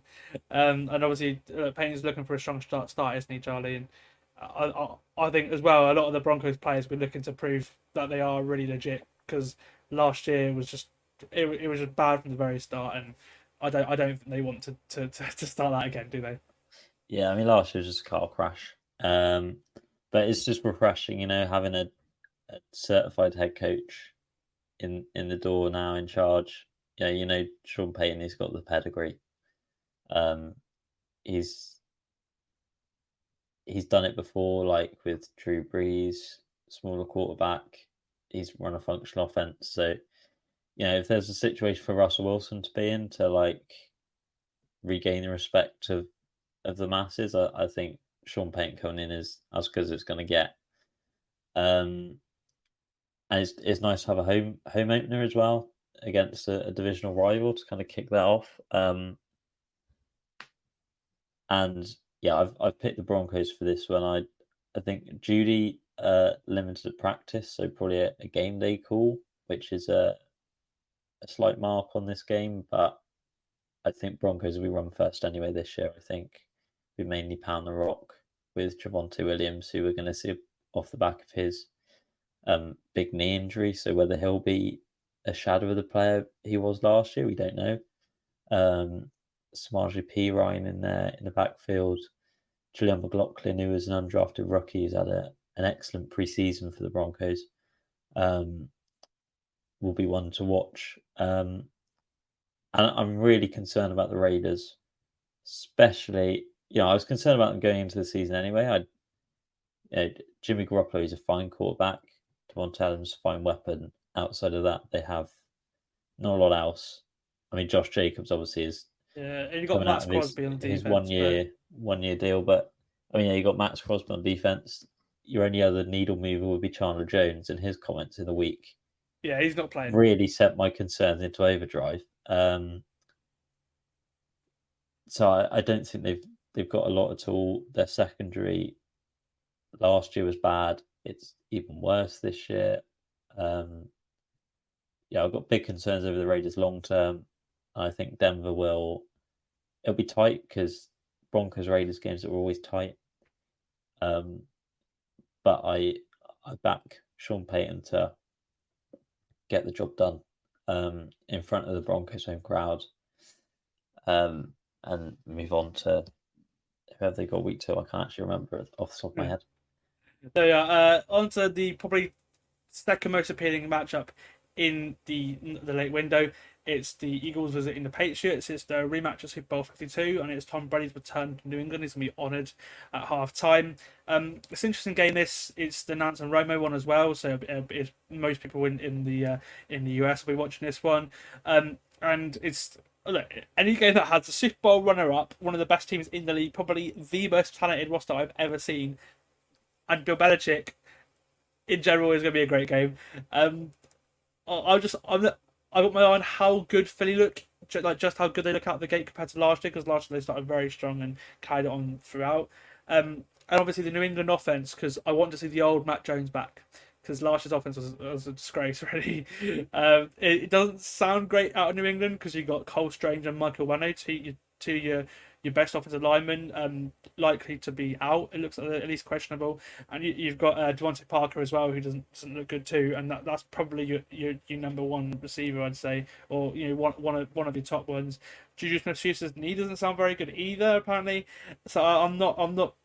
And obviously, Payton's looking for a strong start, isn't he, Charlie? And I think as well, a lot of the Broncos players were looking to prove that they are really legit because last year was just it was just bad from the very start, and I don't think they want to start that again, do they? Yeah, I mean last year was just a car crash, but it's just refreshing, having a certified head coach in the door now in charge. Sean Payton, he's got the pedigree. He's done it before, like with Drew Brees, smaller quarterback. He's run a functional offense. So, if there's a situation for Russell Wilson to be in to like regain the respect of the masses, I think Sean Payton coming in is as good as it's going to get. And it's nice to have a home opener as well against a divisional rival to kind of kick that off. And yeah, I've picked the Broncos for this one. I think Judy limited at practice, so probably a game day call, which is a slight mark on this game. But I think Broncos will be run first anyway this year. I think we mainly pound the rock with Javonte Williams, who we're going to see off the back of his big knee injury. So whether he'll be a shadow of the player he was last year, we don't know. Samaje Perine in there in the backfield. Julian McLaughlin, who was an undrafted rookie, has had an excellent preseason for the Broncos. Will be one to watch. And I'm really concerned about the Raiders. especially, I was concerned about them going into the season anyway. Jimmy Garoppolo is a fine quarterback. Devontae Adams is a fine weapon. Outside of that, they have not a lot else. I mean, Josh Jacobs obviously is and you got coming out Max of Crosby on his defense. one year deal, but I mean, you got Max Crosby on defense. Your only other needle mover would be Chandler Jones, and his comments in the week He's not playing. really sent my concerns into overdrive. So I don't think they've got a lot at all. Their secondary last year was bad. It's even worse this year. I've got big concerns over the Raiders long term. I think Denver it'll be tight because Broncos Raiders games are always tight. But I back Sean Payton to get the job done in front of the Broncos home crowd, and move on to whoever they got week 2. I can't actually remember off the top of my head. So on to the probably second most appealing matchup in the late window. It's the Eagles visiting the Patriots. It's the rematch of Super Bowl 52, and it's Tom Brady's return to New England. He's going to be honoured at half time. It's an interesting game. It's the Nance and Romo one as well. So it's most people in the US will be watching this one. And it's any game that has a Super Bowl runner-up, one of the best teams in the league, probably the most talented roster I've ever seen, and Bill Belichick in general is going to be a great game. I got my eye on how good Philly look, just how good they look out of the gate compared to last year, because last year they started very strong and carried it on throughout. And obviously the New England offense, because I want to see the old Matt Jones back, because last year's offense was a disgrace, really. It doesn't sound great out of New England because you got Cole Strange and Michael Wano, two your best offensive linemen, likely to be out. It looks at least questionable, and you've got Devontae Parker as well, who doesn't look good too, and that's probably your number one receiver, I'd say, or one of your top ones. Juju Smith-Schuster's knee doesn't sound very good either, apparently. So I'm not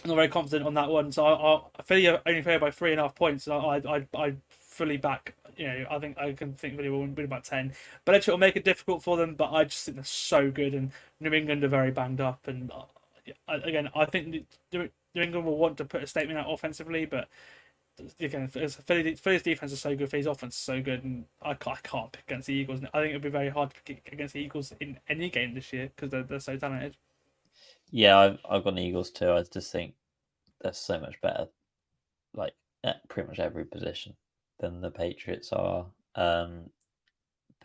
very confident on that one. So I Philly only failed by 3.5 points. So I fully back. I think I can think Philly will win about 10. But actually, it'll make it difficult for them. But I just think they're so good, and New England are very banged up. And again, I think New England will want to put a statement out offensively, but again, Philly's defense is so good, Philly's offense is so good, and I can't pick against the Eagles. I think it'll be very hard to pick against the Eagles in any game this year because they're so talented. Yeah, I've got the Eagles too. I just think they're so much better, like at pretty much every position, than the Patriots are.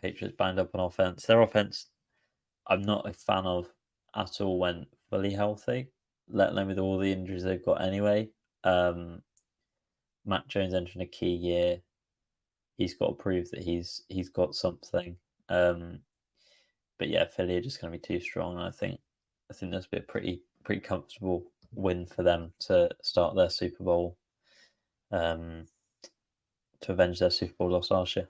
Patriots banged up on offense. Their offense, I'm not a fan of at all when fully healthy, let alone with all the injuries they've got anyway. Matt Jones entering a key year. He's got to prove that he's got something. But yeah, Philly are just going to be too strong. And I think this will be a pretty comfortable win for them to start their Super Bowl, to avenge their Super Bowl loss last year.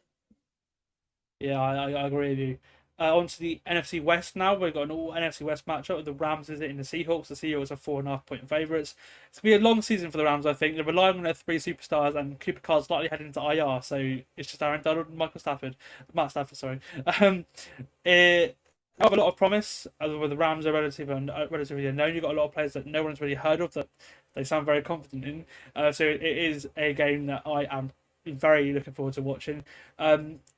Yeah, I agree with you. On to the NFC West now. We've got an all NFC West matchup with the Rams visiting the Seahawks. The Seahawks are 4.5-point favourites. It's going to be a long season for the Rams, I think. They're relying on their 3 superstars, and Cooper Carr's likely heading into IR, so it's just Aaron Donald and Matt Stafford, sorry. It have a lot of promise, with the Rams are relatively unknown. You've got a lot of players that no one's really heard of that they sound very confident in. So it is a game that I am very looking forward to watching.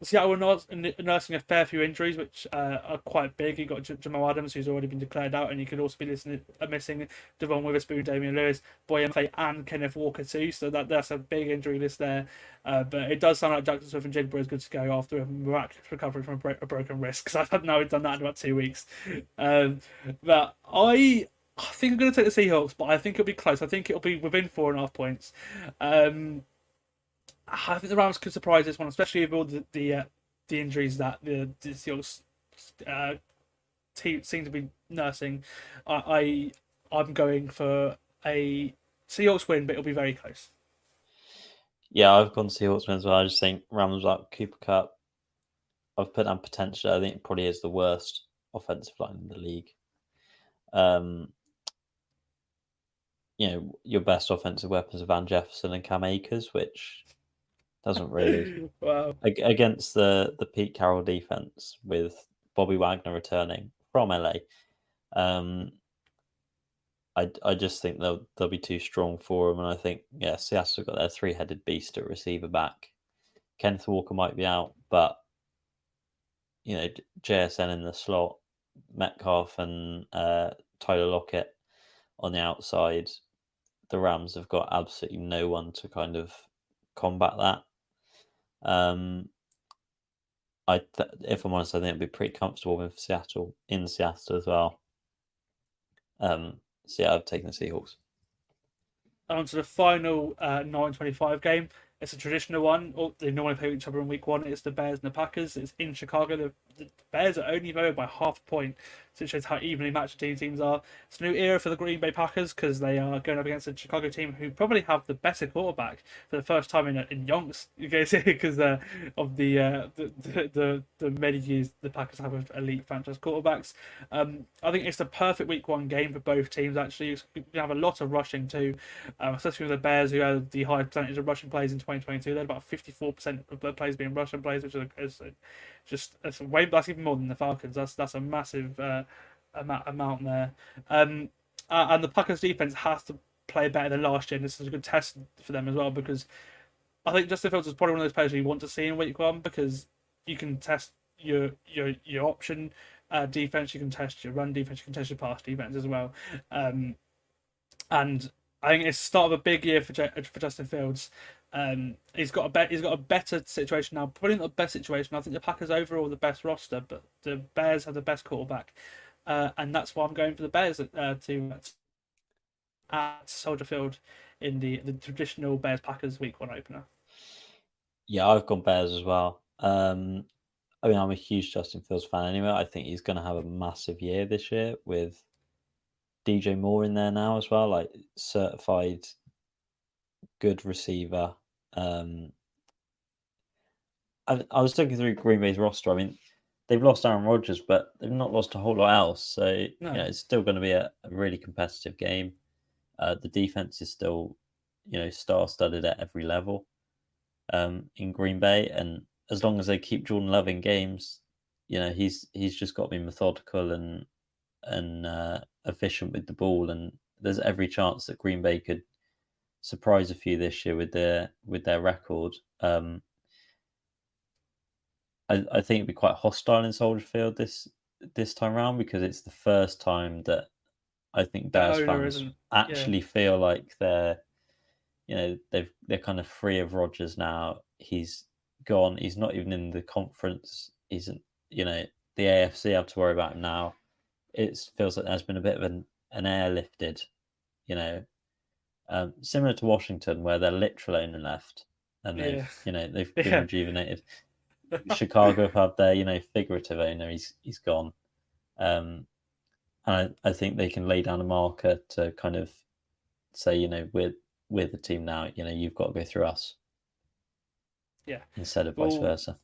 Seattle are nursing a fair few injuries, which are quite big. You've got Jamal Adams, who's already been declared out, and you could also be missing Devon Witherspoon, Damian Lewis, Boye Mafe, and Kenneth Walker too. So that's a big injury list there. But it does sound like Jackson Smith and Jigba is good to go after a miraculous recovery from a broken wrist, because I've now done that in about 2 weeks. But I think I'm going to take the Seahawks, but I think it'll be close. I think it'll be within 4.5 points. I think the Rams could surprise this one, especially with all the injuries that the Seahawks seem to be nursing. I'm going for a Seahawks win, but it'll be very close. Yeah, I've gone Seahawks win as well. I just think Rams like Cooper Kupp. I've put down potential. I think it probably is the worst offensive line in the league. Your best offensive weapons are Van Jefferson and Cam Akers, which doesn't really Wow. Against the Pete Carroll defense with Bobby Wagner returning from LA. Um, I just think they'll be too strong for them, and I think Seattle got their three-headed beast at receiver back. Kenneth Walker might be out, but JSN in the slot, Metcalf and Tyler Lockett on the outside. The Rams have got absolutely no one to kind of combat that. If I'm honest, I think it'd be pretty comfortable with Seattle in Seattle as well. So yeah, I've taken the Seahawks. On to the final 9:25 game. It's a traditional one. They normally play each other in week one. It's the Bears and the Packers. It's in Chicago. The Bears are only favored by half a point, so it shows how evenly matched the two teams are. It's a new era for the Green Bay Packers because they are going up against a Chicago team who probably have the better quarterback for the first time in yonks. You guys, because of the many years the Packers have with elite franchise quarterbacks. I think it's the perfect week one game for both teams. Actually, you have a lot of rushing too, especially with the Bears who have the highest percentage of rushing plays in 2022. They had about 54% of their plays being rushing plays, which is that's even more than the Falcons. That's a massive amount there. And the Packers defense has to play better than last year. And this is a good test for them as well, because I think Justin Fields is probably one of those players you want to see in week one, because you can test your option defense, you can test your run defense, you can test your pass defense as well. And I think it's the start of a big year for Justin Fields. He's got a better situation now, probably not the best situation. I think the Packers overall the best roster, but the Bears have the best quarterback, and that's why I'm going for the Bears at Soldier Field in the traditional Bears Packers week one opener. Yeah, I've gone Bears as well. I mean, I'm a huge Justin Fields fan anyway. I think he's going to have a massive year this year with DJ Moore in there now as well, like certified good receiver. I was looking through Green Bay's roster. I mean, they've lost Aaron Rodgers, but they've not lost a whole lot else. So No. it's still going to be a really competitive game. The defense is still, star-studded at every level in Green Bay, and as long as they keep Jordan Love in games, he's just got to be methodical and efficient with the ball, and there's every chance that Green Bay could surprise a few this year with their record. I think it'd be quite hostile in Soldier Field this time around, because it's the first time that I think Bears fans actually feel like they're kind of free of Rodgers now. He's gone. He's not even in the conference. He's the AFC have to worry about him now. It feels like there's been a bit of an air lifted, similar to Washington, where they're literal owner left and they've been rejuvenated. Chicago have had their figurative owner. He's gone, and I think they can lay down a marker to kind of say we're the team now. You've got to go through us. Yeah. Instead of vice versa.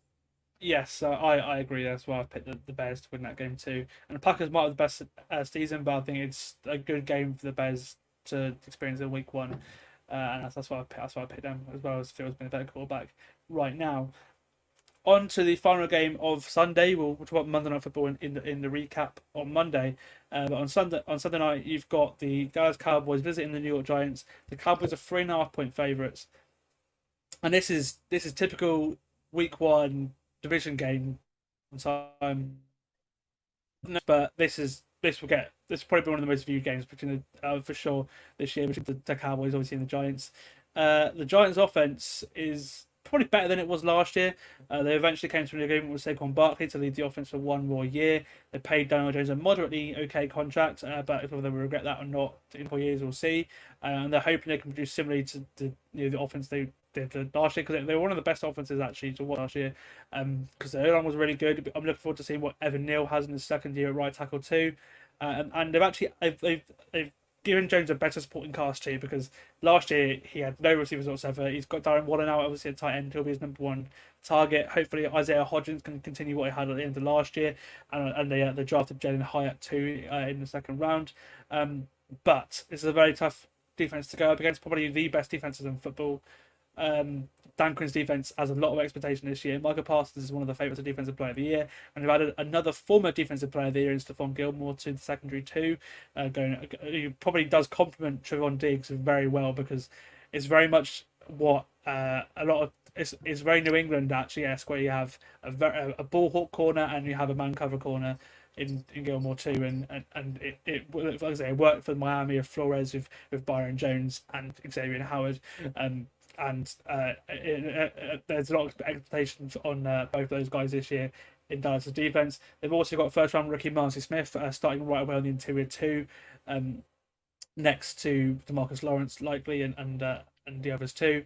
Yes, I agree as well. I picked the Bears to win that game too. And the Packers might have the best season, but I think it's a good game for the Bears to experience in week one. And that's why I picked them, as well as Fields being a better quarterback right now. On to the final game of Sunday. We'll talk about Monday Night Football in the recap on Monday. But on Sunday night, you've got the Dallas Cowboys visiting the New York Giants. The Cowboys are 3.5-point favourites, and this is typical week one division game time. But this is probably one of the most viewed games between for sure this year between the Cowboys, obviously, and the Giants. The Giants' offense is probably better than it was last year. They eventually came to an agreement with Saquon Barkley to lead the offense for one more year. They paid Daniel Jones a moderately okay contract, but whether they will regret that or not in 4 years, we'll see. And they're hoping they can produce similarly to the offense they did last year, because they were one of the best offenses actually to watch last year. Because the O-line was really good. I'm looking forward to seeing what Evan Neal has in his second year at right tackle too. And they've given Jones a better supporting cast too, because last year he had no receivers whatsoever. He's got Darren Waller now, obviously at tight end. He'll be his number one target. Hopefully Isaiah Hodgins can continue what he had at the end of last year, and they drafted Jalen Hyatt too in the second round. But this is a very tough defense to go up against, probably the best defenses in football. Dan Quinn's defense has a lot of expectation this year. Michael Parsons is one of the favourites of Defensive Player of the Year, and they've added another former Defensive Player of the Year in Stephon Gilmore to the secondary too. He probably does complement Trevon Diggs very well, because it's very much what a lot of it's very New England actually esque, where you have a ball hawk corner and you have a man cover corner in Gilmore too, and like I say, it worked for Miami of Flores with Byron Jones and Xavier Howard, and there's a lot of expectations on both those guys this year in Dallas' defense. They've also got first round rookie Marcy Smith starting right away on the interior too, next to DeMarcus Lawrence likely, and the others too.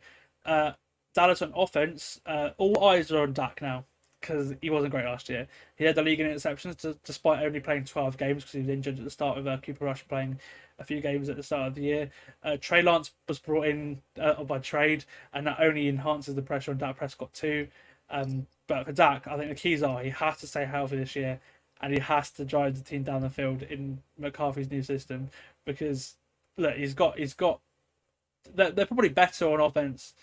Dallas on offense, all eyes are on Dak now, because he wasn't great last year. He led the league in interceptions despite only playing 12 games, because he was injured at the start, with Cooper Rush playing a few games at the start of the year. Trey Lance was brought in by trade, and that only enhances the pressure on Dak Prescott too. But for Dak, I think the keys are he has to stay healthy this year, and he has to drive the team down the field in McCarthy's new system, because look, he's got they're probably better on offense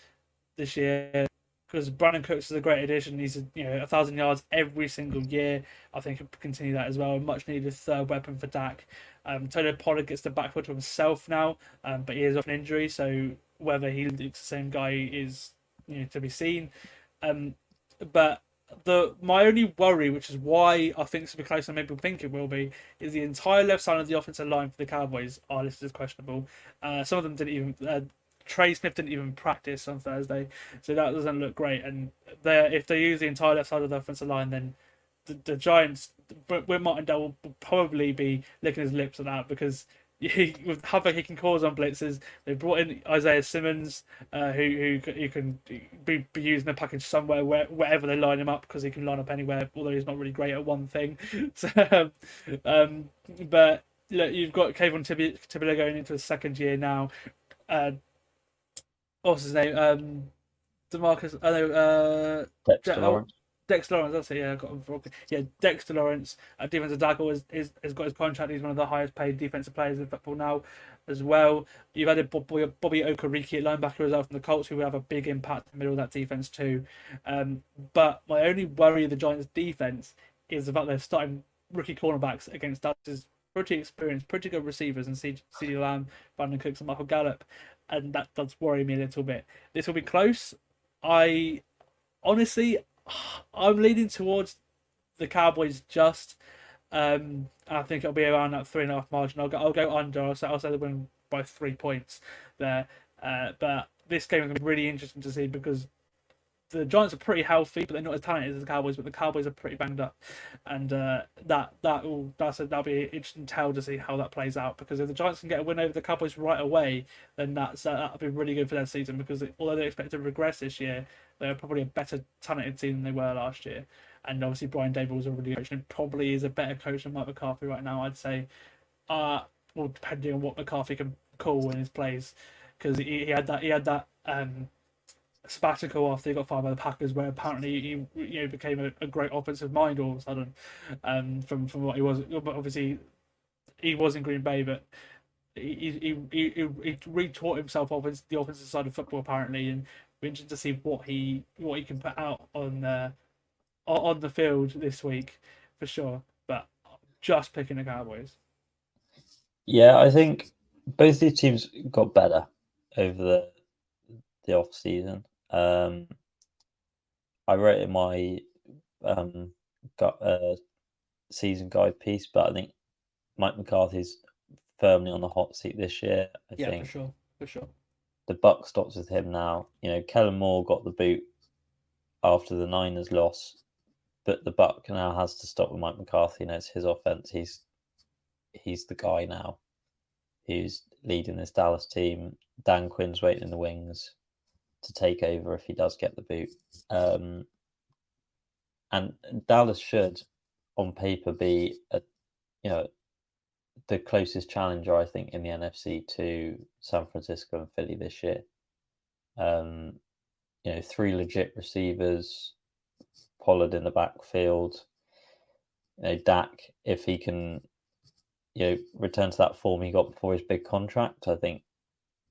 this year, because Brandon Cooks is a great addition. He's 1,000 yards every single year. I think he'll continue that as well. A much needed third weapon for Dak. Tony Pollard gets the back foot to himself now, but he is off an injury, so whether he's the same guy is to be seen. But my only worry, which is why I think it's going to be closer than maybe people think it will be, is the entire left side of the offensive line for the Cowboys are listed as questionable. Some of them didn't even. Trey Smith didn't even practice on Thursday, so that doesn't look great. And if they use the entire left side of the offensive line, then the Giants, with Martindale, will probably be licking his lips at that, because with how he can cause on blitzes. They brought in Isaiah Simmons, who can be used in a package somewhere, wherever they line him up, because he can line up anywhere, although he's not really great at one thing. So, but look, you've got Kayvon Thibodeau going into his second year now. What's his name? DeMarcus. Dexter Lawrence. Dexter Lawrence, that's it. Yeah, I got him wrong. Yeah, Dexter Lawrence, defensive tackle, has got his contract. He's one of the highest paid defensive players in football now, as well. You've added Bobby Okereke at linebacker as well from the Colts, who will have a big impact in the middle of that defense too. But my only worry of the Giants' defense is the fact they're starting rookie cornerbacks against Dallas' pretty experienced, pretty good receivers, and CeeDee Lamb, Brandon Cooks, and Michael Gallup, and that does worry me a little bit. This will be close. Honestly, I'm leaning towards the Cowboys just. I think it'll be around that 3.5 margin. I'll go under. I'll say they win by 3 points there. But this game is going to be really interesting to see, because the Giants are pretty healthy, but they're not as talented as the Cowboys. But the Cowboys are pretty banged up, and that'll be an interesting tell to see how that plays out. Because if the Giants can get a win over the Cowboys right away, then that'll be really good for their season. Because although they expect to regress this year, they're probably a better talented team than they were last year. And obviously Brian Daboll is a really good coach, and probably is a better coach than Mike McCarthy right now, I'd say. Well, depending on what McCarthy can call in his plays, because he had that sabbatical after he got fired by the Packers, where apparently he became a great offensive mind all of a sudden, from what he was. But obviously he was in Green Bay, but he retaught himself the offensive side of football apparently, and we're interested to see what he can put out on the field this week for sure. But just picking the Cowboys. Yeah, I think both these teams got better over the off season. I wrote in my season guide piece, but I think Mike McCarthy's firmly on the hot seat this year. I think for sure. The buck stops with him now. Kellen Moore got the boot after the Niners loss, but the buck now has to stop with Mike McCarthy. It's his offense. He's the guy now who's leading this Dallas team. Dan Quinn's waiting in the wings to take over if he does get the boot. And Dallas should, on paper, be the closest challenger, I think, in the NFC to San Francisco and Philly this year. 3 legit receivers, Pollard in the backfield. Dak, if he can, return to that form he got before his big contract, I think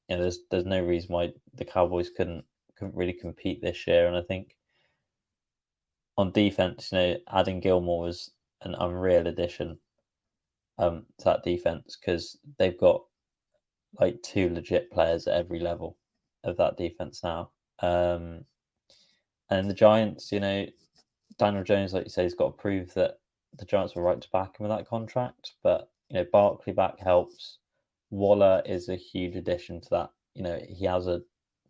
there's no reason why the Cowboys couldn't couldn't really compete this year. And I think on defense, adding Gilmore was an unreal addition to that defense, because they've got like 2 legit players at every level of that defense now. And the Giants, Daniel Jones, like you say, has got to prove that the Giants were right to back him with that contract. But Barkley back helps. Waller is a huge addition to that. He has a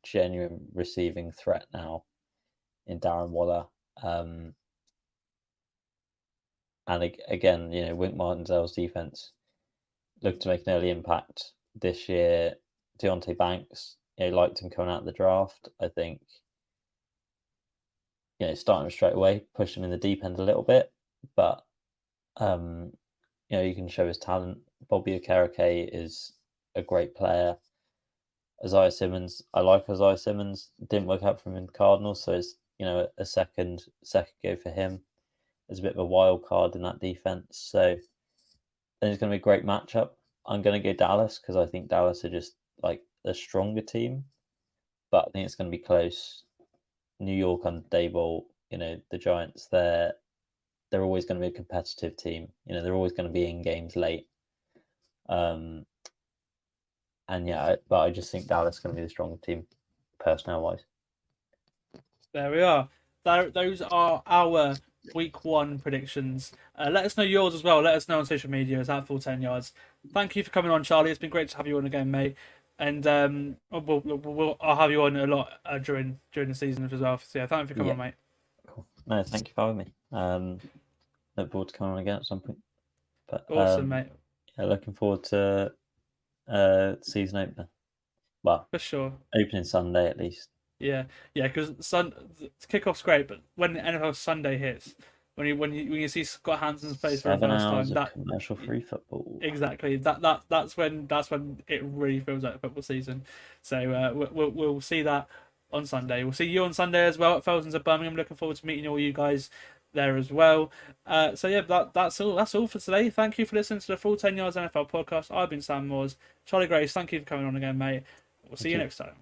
genuine receiving threat now in Darren Waller. And again, Wink Martindale's defense looked to make an early impact this year. Deontay Banks, liked him coming out of the draft. I think, starting him straight away, pushed him in the deep end a little bit, but you can show his talent. Bobby Okereke is a great player. Isaiah Simmons, I like Isaiah Simmons. Didn't work out for him in the Cardinals, so it's a second go for him. There's a bit of a wild card in that defense, so then it's going to be a great matchup. I'm going to go Dallas because I think Dallas are just like a stronger team, but I think it's going to be close. New York under Daboll, the Giants, they're always going to be a competitive team. They're always going to be in games late. And yeah, but I just think Dallas is going to be the stronger team, personnel-wise. There we are. Those are our week 1 predictions. Let us know yours as well. Let us know on social media. It's at Full 10 Yards. Thank you for coming on, Charlie. It's been great to have you on again, mate. And I'll have you on a lot during the season as well. So yeah, thank you for coming on, mate. Cool. No, thank you for having me. Look forward to coming on again at some point. But Awesome, mate. Yeah, looking forward to season opener. Well, for sure. Opening Sunday at least. Yeah, because kickoff's great, but when NFL Sunday hits, when you see Scott Hanson's face for the 7 first hours time, of that commercial-free football. Exactly. That's when it really feels like football season. So we'll see that on Sunday. We'll see you on Sunday as well at Feltons of Birmingham. Looking forward to meeting all you guys there as well. So yeah, that's all for today. Thank you for listening to the Full 10 Yards NFL podcast. I've been Sam Moores. Charlie Grace, thank you for coming on again, mate. We'll see you next time.